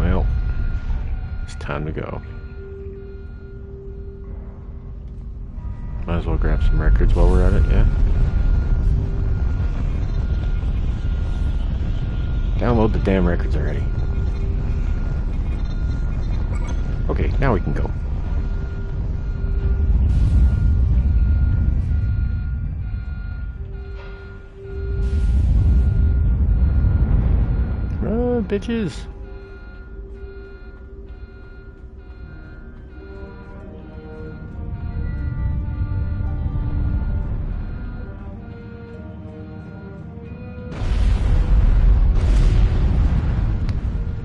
Well, it's time to go. Might as well grab some records while we're at it, yeah? Download the damn records already. Okay, now we can go. Run, bitches!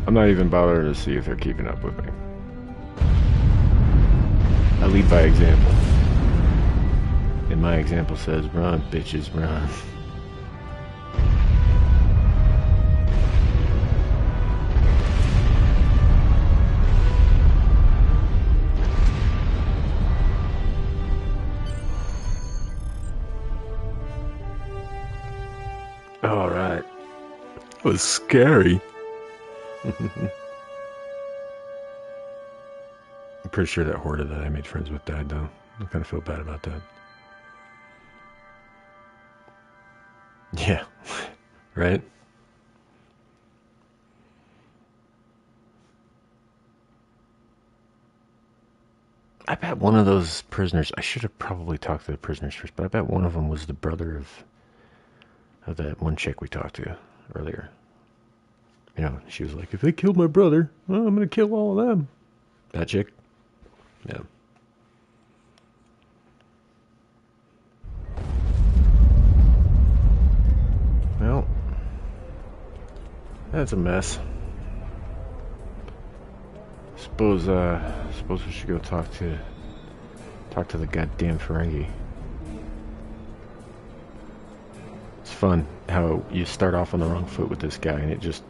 I'm not even bothering to see if they're keeping up with me. I lead by example. And my example says, run, bitches, run. All right. It was scary. I'm pretty sure that Horta that I made friends with died, though. I kind of feel bad about that. Yeah, right? I bet one of those prisoners, I should have probably talked to the prisoners first, but I bet one of them was the brother of that one chick we talked to earlier. You know, she was like, if they killed my brother, well, I'm going to kill all of them. That chick? Yeah. Well, that's a mess. Suppose we should go talk to the goddamn Ferengi. It's fun how you start off on the wrong foot with this guy and it just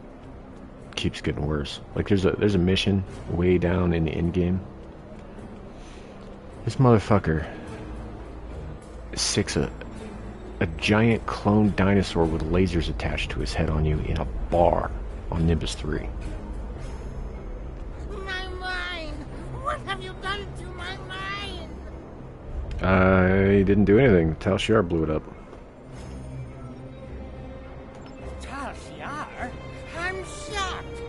keeps getting worse. Like there's a mission way down in the end game. This motherfucker sticks a giant clone dinosaur with lasers attached to his head on you in a bar on Nimbus 3. My mind! What have you done to my mind? I didn't do anything. Tal Shiar blew it up. Tal Shiar? I'm shocked.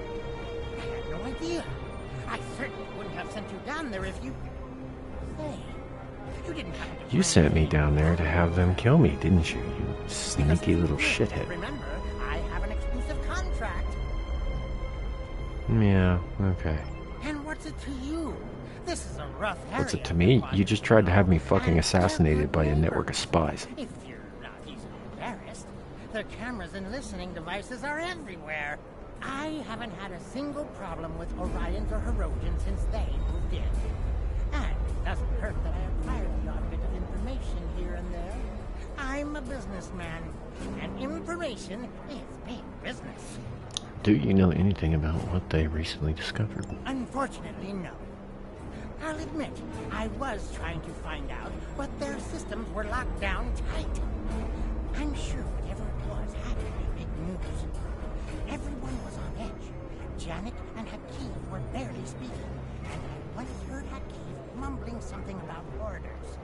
I had no idea. I certainly wouldn't have sent you down there if you... Hey, you didn't have to... You sent me down there to have them kill me, didn't you? You sneaky little shithead. Remember, I have an exclusive contract. Yeah, okay. And what's it to you? This is a rough area. What's it to me? You just tried to have me fucking assassinated by a network of spies. If you're not easily embarrassed, the cameras and listening devices are everywhere. I haven't had a single problem with Orions or Herodians since they moved in. And it doesn't hurt that I acquired the odd bit of information here and there. I'm a businessman, and information is big business. Do you know anything about what they recently discovered? Unfortunately, no. I'll admit, I was trying to find out, but their systems were locked down tight. I'm sure whatever it was had to be big news. Everyone was on edge. Janik and Hakeem were barely speaking, and I once heard Hakeem mumbling something about orders.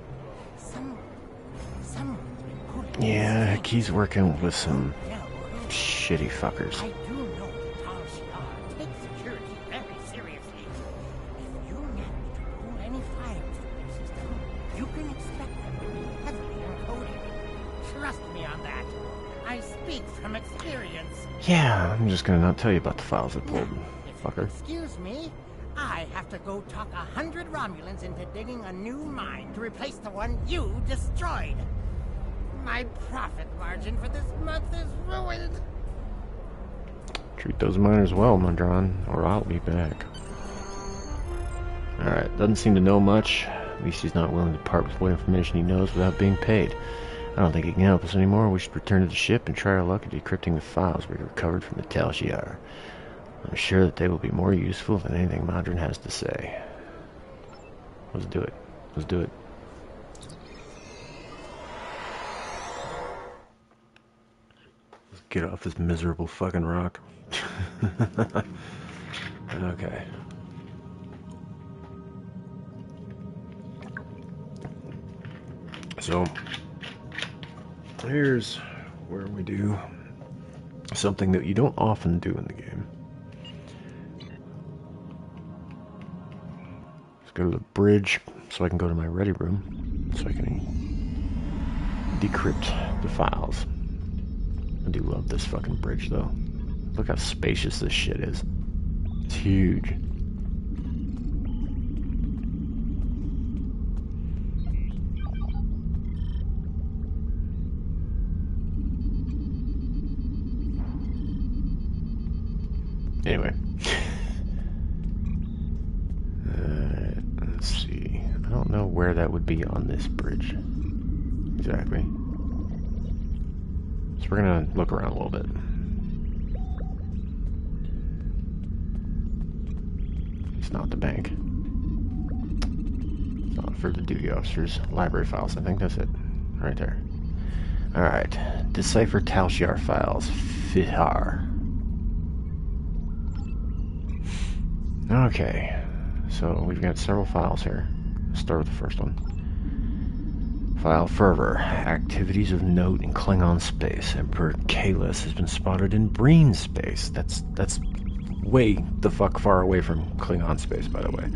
Someone's been pulling... Yeah, he's working with some shitty fuckers. I do know that Tal Shiar takes security very seriously. If you manage to pull any files through their system, you can expect them to be heavily encoded. Trust me on that. I speak speak from experience. Yeah, I'm just gonna not tell you about the files I pulled, fucker. Excuse me, I have to go talk 100 Romulans into digging a new mine to replace the one you destroyed. My profit margin for this month is ruined. Treat those miners well, Madron, or I'll be back. Alright, doesn't seem to know much. At least he's not willing to part with what information he knows without being paid. I don't think he can help us anymore. We should return to the ship and try our luck at decrypting the files we recovered from the Tal Shiar. I'm sure that they will be more useful than anything Madron has to say. Let's do it. Let's do it. Let's get off this miserable fucking rock. Okay. So, here's where we do something that you don't often do in the game. Let's go to the bridge so I can go to my ready room so I can decrypt the files. I do love this fucking bridge though. Look how spacious this shit is. It's huge. Anyway. Let's see. I don't know where that would be on this bridge. Exactly. So we're gonna look around a little bit. It's not the bank. It's not for the duty officers. Library files. I think that's it. Right there. Alright. Decipher Tal Shiar files. Fihar. Okay, so we've got several files here. Let's start with the first one. File Fervor. Activities of note in Klingon space. Emperor Kalis has been spotted in Breen space. That's way the fuck far away from Klingon space, by the way.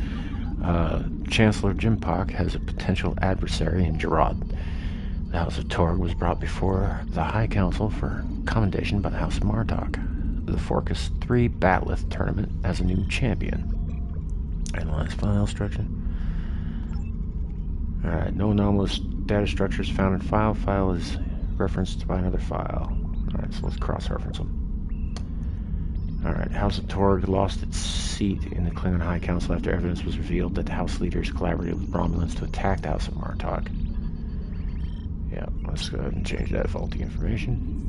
Chancellor Jimpak has a potential adversary in Gerard. The House of Torg was brought before the High Council for commendation by the House of Martok. The Forcus 3 Batleth tournament as a new champion. Analyze file structure. Alright, no anomalous data structures found in file. File is referenced by another file. Alright, so let's cross-reference them. Alright, House of Torg lost its seat in the Klingon High Council after evidence was revealed that the House leaders collaborated with Romulans to attack the House of Martok. Yeah, let's go ahead and change that faulty information.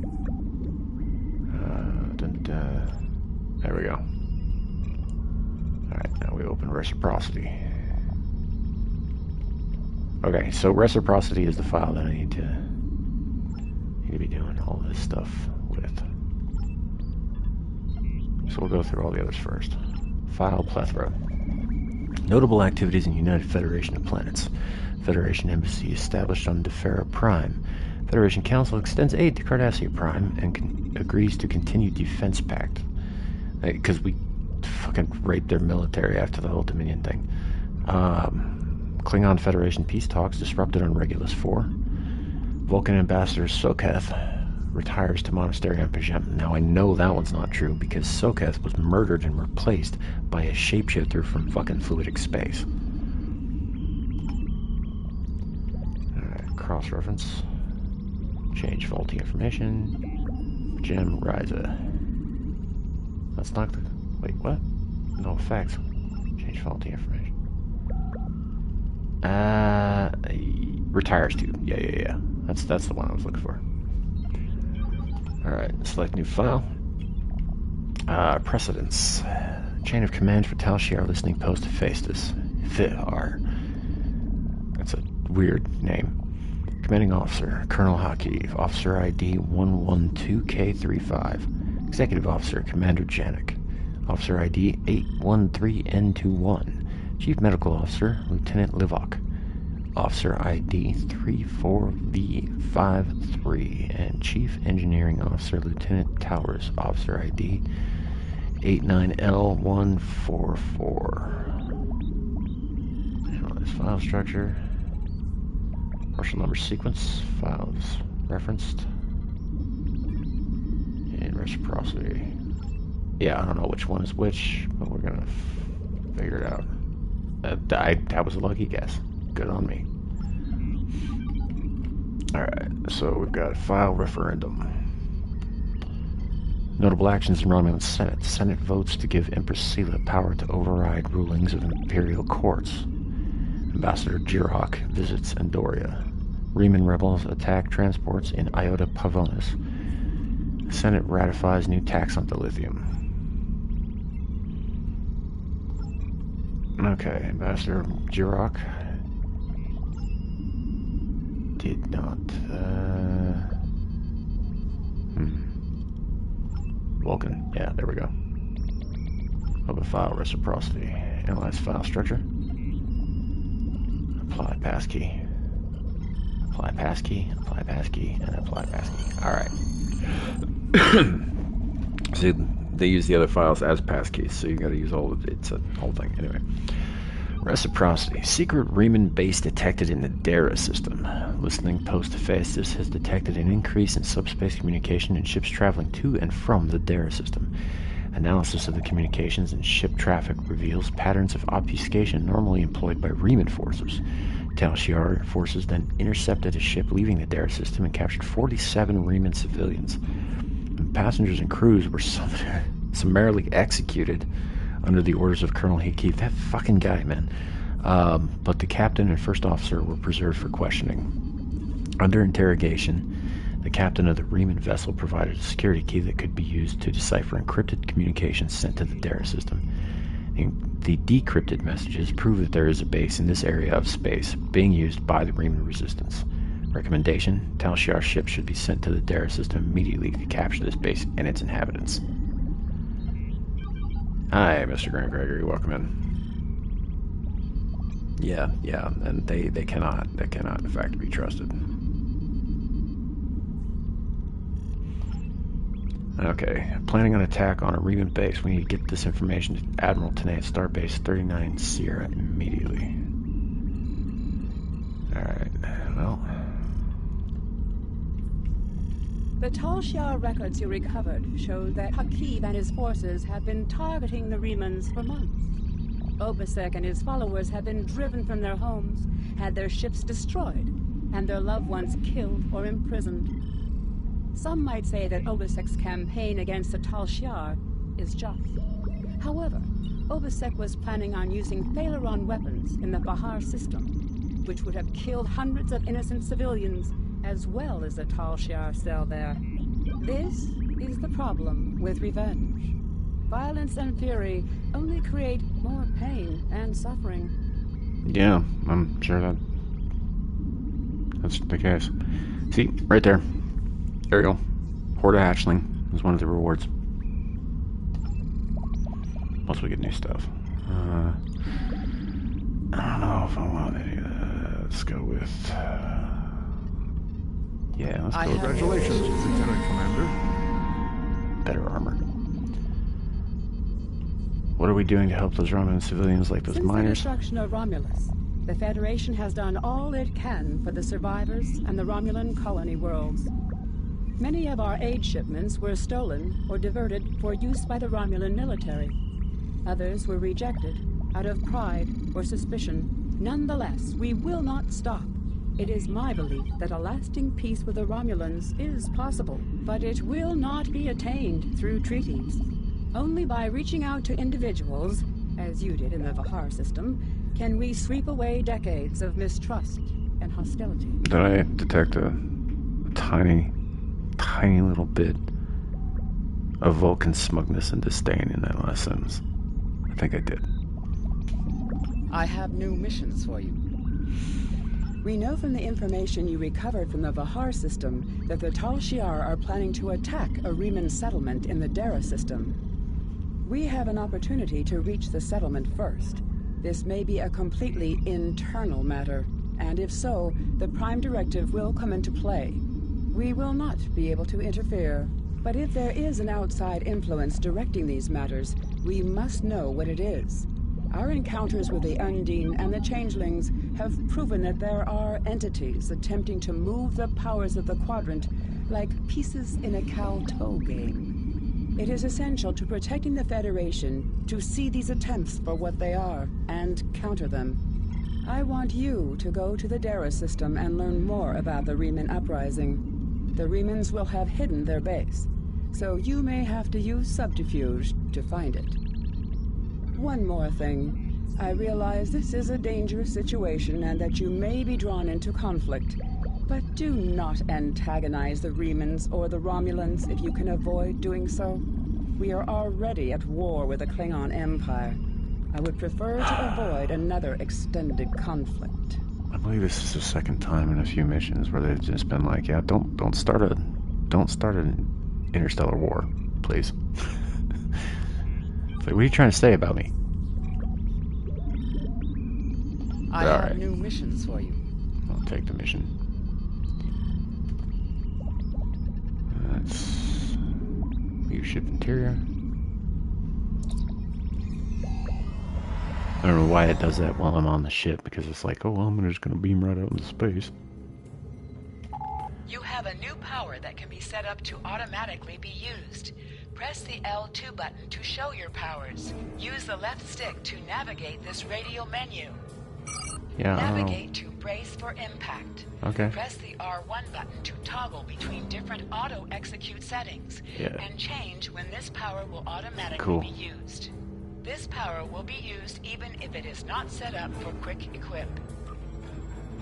There we go. Alright, now we open reciprocity. Okay, so reciprocity is the file that I need to be doing all this stuff with. So we'll go through all the others first. File plethora. Notable activities in United Federation of Planets. Federation Embassy established on Defera Prime. Federation Council extends aid to Cardassia Prime and agrees to continue defense pact. Because we fucking raped their military after the whole Dominion thing. Klingon Federation peace talks disrupted on Regulus 4. Vulcan Ambassador Soketh retires to Monastery on Pajem. Now I know that one's not true because Soketh was murdered and replaced by a shapeshifter from fucking fluidic space. Alright, cross-reference. Change faulty information. Gem Ryza. That's not the... Wait, what? No effects. Change faulty information. Retires to. Yeah. That's the one I was looking for. Alright, select new file. Precedence. Chain of command for Tal Shiar listening post to Phaestus. Fihar. That's a weird name. Commanding Officer, Colonel Hakiv. Officer ID 112K35. Executive Officer, Commander Janik. Officer ID 813N21. Chief Medical Officer, Lieutenant Livok. Officer ID 34V53. And Chief Engineering Officer, Lieutenant Towers. Officer ID 89L144. Analyze file structure. Partial number sequence. Files referenced. reciprocity. Yeah, I don't know which one is which, but we're gonna figure it out. That was a lucky guess. Good on me. Alright, so we've got file referendum. Notable actions in Romulan Senate. The Senate votes to give Empress Sela power to override rulings of imperial courts. Ambassador Jirok visits Andoria. Riemann rebels attack transports in Iota Pavonis. Senate ratifies new tax on dilithium. Okay, Ambassador Jirok did not, Vulcan, yeah, there we go. Open file reciprocity. Analyze file structure. Apply passkey. Apply passkey, apply passkey, and apply passkey. Alright. See, they use the other files as passkeys, so you gotta use all of it. It's a whole thing. Anyway. Reciprocity. Secret Riemann base detected in the Dara system. Listening post Hephaestus has detected an increase in subspace communication in ships traveling to and from the Dara system. Analysis of the communications and ship traffic reveals patterns of obfuscation normally employed by Riemann forces. Tal Shiar forces then intercepted a ship leaving the Dara system and captured 47 Riemann civilians. And passengers and crews were summarily executed under the orders of Colonel Heath. That fucking guy, man. But the captain and first officer were preserved for questioning. Under interrogation, the captain of the Riemann vessel provided a security key that could be used to decipher encrypted communications sent to the Dara system. The decrypted messages prove that there is a base in this area of space being used by the Riemann resistance. Recommendation: Tal Shiar's ship should be sent to the Dara system immediately to capture this base and its inhabitants. Hi, Mr. Grant Gregory. Welcome in. Yeah, and they cannot in fact be trusted. Okay, planning an attack on a Riemann base. We need to get this information to Admiral Tanay at Starbase 39 Sierra immediately. Alright, well. The Tal Shiar records you recovered show that Hakib and his forces have been targeting the Riemanns for months. Obasek and his followers have been driven from their homes, had their ships destroyed, and their loved ones killed or imprisoned. Some might say that Obasek's campaign against the Tal Shiar is just. However, Obasek was planning on using Thaleron weapons in the Bahar system, which would have killed hundreds of innocent civilians, as well as the Tal Shiar cell there. This is the problem with revenge. Violence and fury only create more pain and suffering. Yeah, I'm sure that's the case. See, right there. There you go. Horde of Hatchling is one of the rewards. Once we get new stuff. I don't know if I want any of that. Let's go with... yeah, let's go with... Congratulations, Lieutenant Commander. Better armor. What are we doing to help those Romulan civilians like those Since miners? the destruction of Romulus, the Federation has done all it can for the survivors and the Romulan colony worlds. Many of our aid shipments were stolen or diverted for use by the Romulan military. Others were rejected out of pride or suspicion. Nonetheless, we will not stop. It is my belief that a lasting peace with the Romulans is possible, but it will not be attained through treaties. Only by reaching out to individuals, as you did in the Bahar system, can we sweep away decades of mistrust and hostility. Did I detect a tiny little bit of Vulcan smugness and disdain in that last sentence? I think I did. I have new missions for you. We know from the information you recovered from the Bahar system that the Tal Shiar are planning to attack a Riemann settlement in the Dara system. We have an opportunity to reach the settlement first. This may be a completely internal matter, and if so, the Prime Directive will come into play. We will not be able to interfere, but if there is an outside influence directing these matters, we must know what it is. Our encounters with the Undine and the Changelings have proven that there are entities attempting to move the powers of the Quadrant like pieces in a Cal-Toe game. It is essential to protecting the Federation to see these attempts for what they are and counter them. I want you to go to the Dara system and learn more about the Riemann uprising. The Riemanns will have hidden their base, so you may have to use subterfuge to find it. One more thing. I realize this is a dangerous situation and that you may be drawn into conflict, but do not antagonize the Riemanns or the Romulans if you can avoid doing so. We are already at war with the Klingon Empire. I would prefer to avoid another extended conflict. I believe this is the second time in a few missions where they've just been like, yeah, don't start an interstellar war, please. It's like, what are you trying to say about me? I have new missions for you. I'll take the mission. That's view ship interior. I don't know why it does that while I'm on the ship, because it's like, oh, well, I'm just gonna beam right out into space. You have a new power that can be set up to automatically be used. Press the L2 button to show your powers. Use the left stick to navigate this radial menu. Yeah. Navigate to brace for impact. Okay. Press the R1 button to toggle between different auto-execute settings. Yeah. And change when this power will automatically Cool. be used. This power will be used even if it is not set up for quick equip.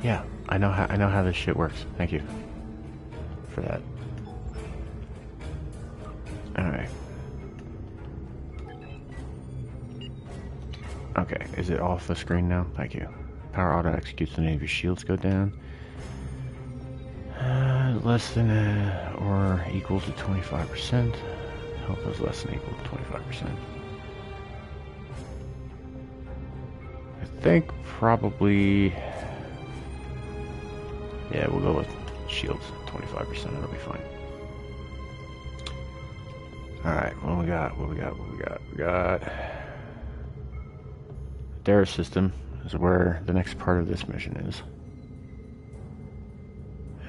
Yeah, I know how this shit works. Thank you for that. Alright. Okay, is it off the screen now? Thank you. Power auto executes when any of your shields go down. Less than or equal to 25%. Health is less than or equal to 25%. I think probably... Yeah, we'll go with shields. 25%, that'll be fine. Alright, what we got? We got... Dara system is where the next part of this mission is.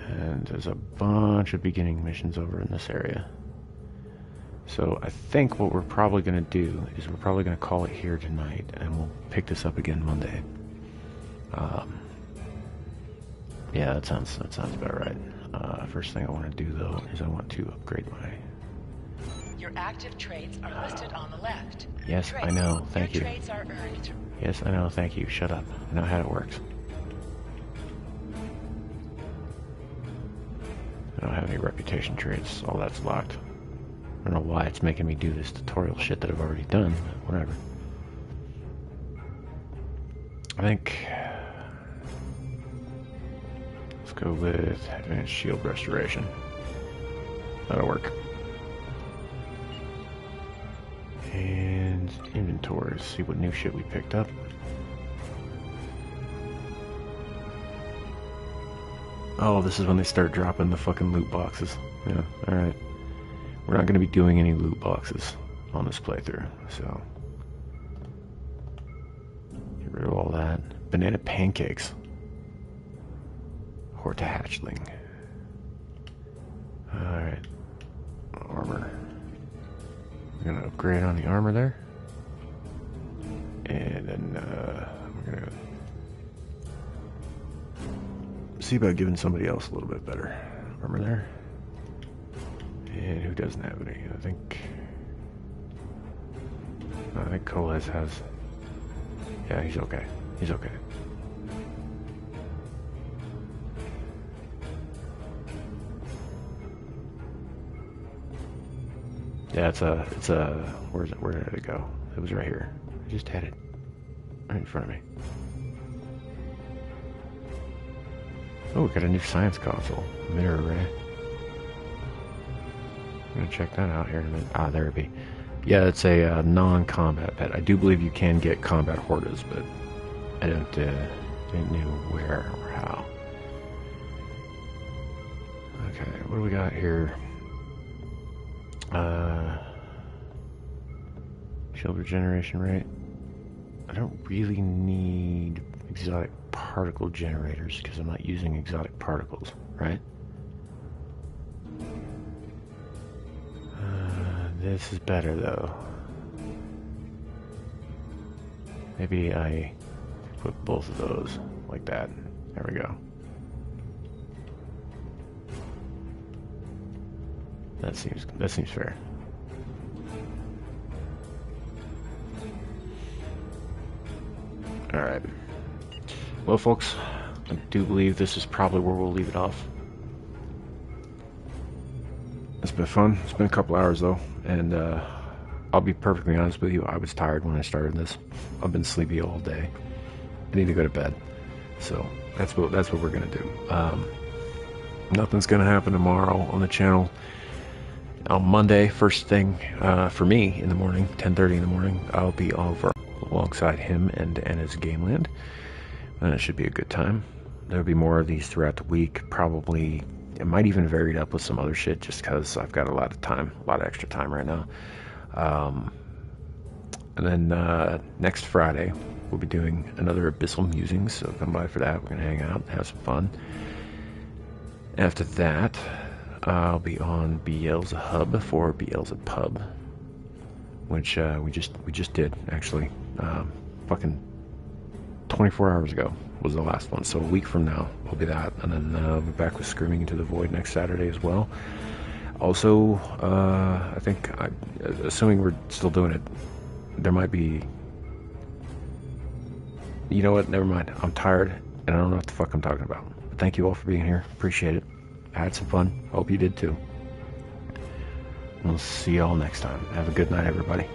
And there's a bunch of beginning missions over in this area. So I think what we're probably going to do is we're probably going to call it here tonight, and we'll pick this up again Monday. Yeah, that sounds about right. First thing I want to do though is I want to upgrade my... Your active traits are listed on the left. Yes, traits. I know. Thank you. Your traits are earned through... Yes, I know. Thank you. Shut up. I know how it works. I don't have any reputation traits. All that's locked. I don't know why it's making me do this tutorial shit that I've already done, but whatever. I think... Let's go with Advanced Shield Restoration. That'll work. And inventory. See what new shit we picked up. Oh, this is when they start dropping the fucking loot boxes. Yeah, alright. We're not going to be doing any loot boxes on this playthrough, so... Get rid of all that. Banana pancakes. Horta hatchling. Alright. Armor. We're going to upgrade on the armor there. And then we're going to see about giving somebody else a little bit better armor there. And who doesn't have any? I think Coles has. Yeah, he's okay. He's okay. Yeah, it's a, where did it go? It was right here. I just had it right in front of me. Oh, we got a new science console. Mirror array. I'm gonna check that out here in a minute. Ah, there it be. Yeah, it's a non-combat pet. I do believe you can get combat hordas, but I didn't know where or how. Okay, what do we got here? Shield regeneration rate. I don't really need exotic particle generators because I'm not using exotic particles, right? this is better though. Maybe I put both of those like that. There we go. That seems fair. All right. Well, folks, I do believe this is probably where we'll leave it off. It's been fun. It's been a couple hours though, and I'll be perfectly honest with you. I was tired when I started this. I've been sleepy all day. I need to go to bed. So that's what we're gonna do. Nothing's gonna happen tomorrow on the channel. On Monday, first thing for me in the morning, 10:30 in the morning, I'll be over alongside him and Anna's Gameland, and it should be a good time. There'll be more of these throughout the week. Probably, it might even vary it up with some other shit, just because I've got a lot of time, a lot of extra time right now. And then next Friday, we'll be doing another Abyssal Musings, so come by for that. We're gonna hang out, have some fun. After that, I'll be on Beelzebub for Beelzebub, which we just did actually. Fucking 24 hours ago was the last one, so a week from now will be that, and then we'll be back with Screaming Into the Void next Saturday as well. Also, I think, assuming we're still doing it, there might be. You know what? Never mind. I'm tired, and I don't know what the fuck I'm talking about. But thank you all for being here. Appreciate it. I had some fun. Hope you did too. We'll see y'all next time. Have a good night, everybody.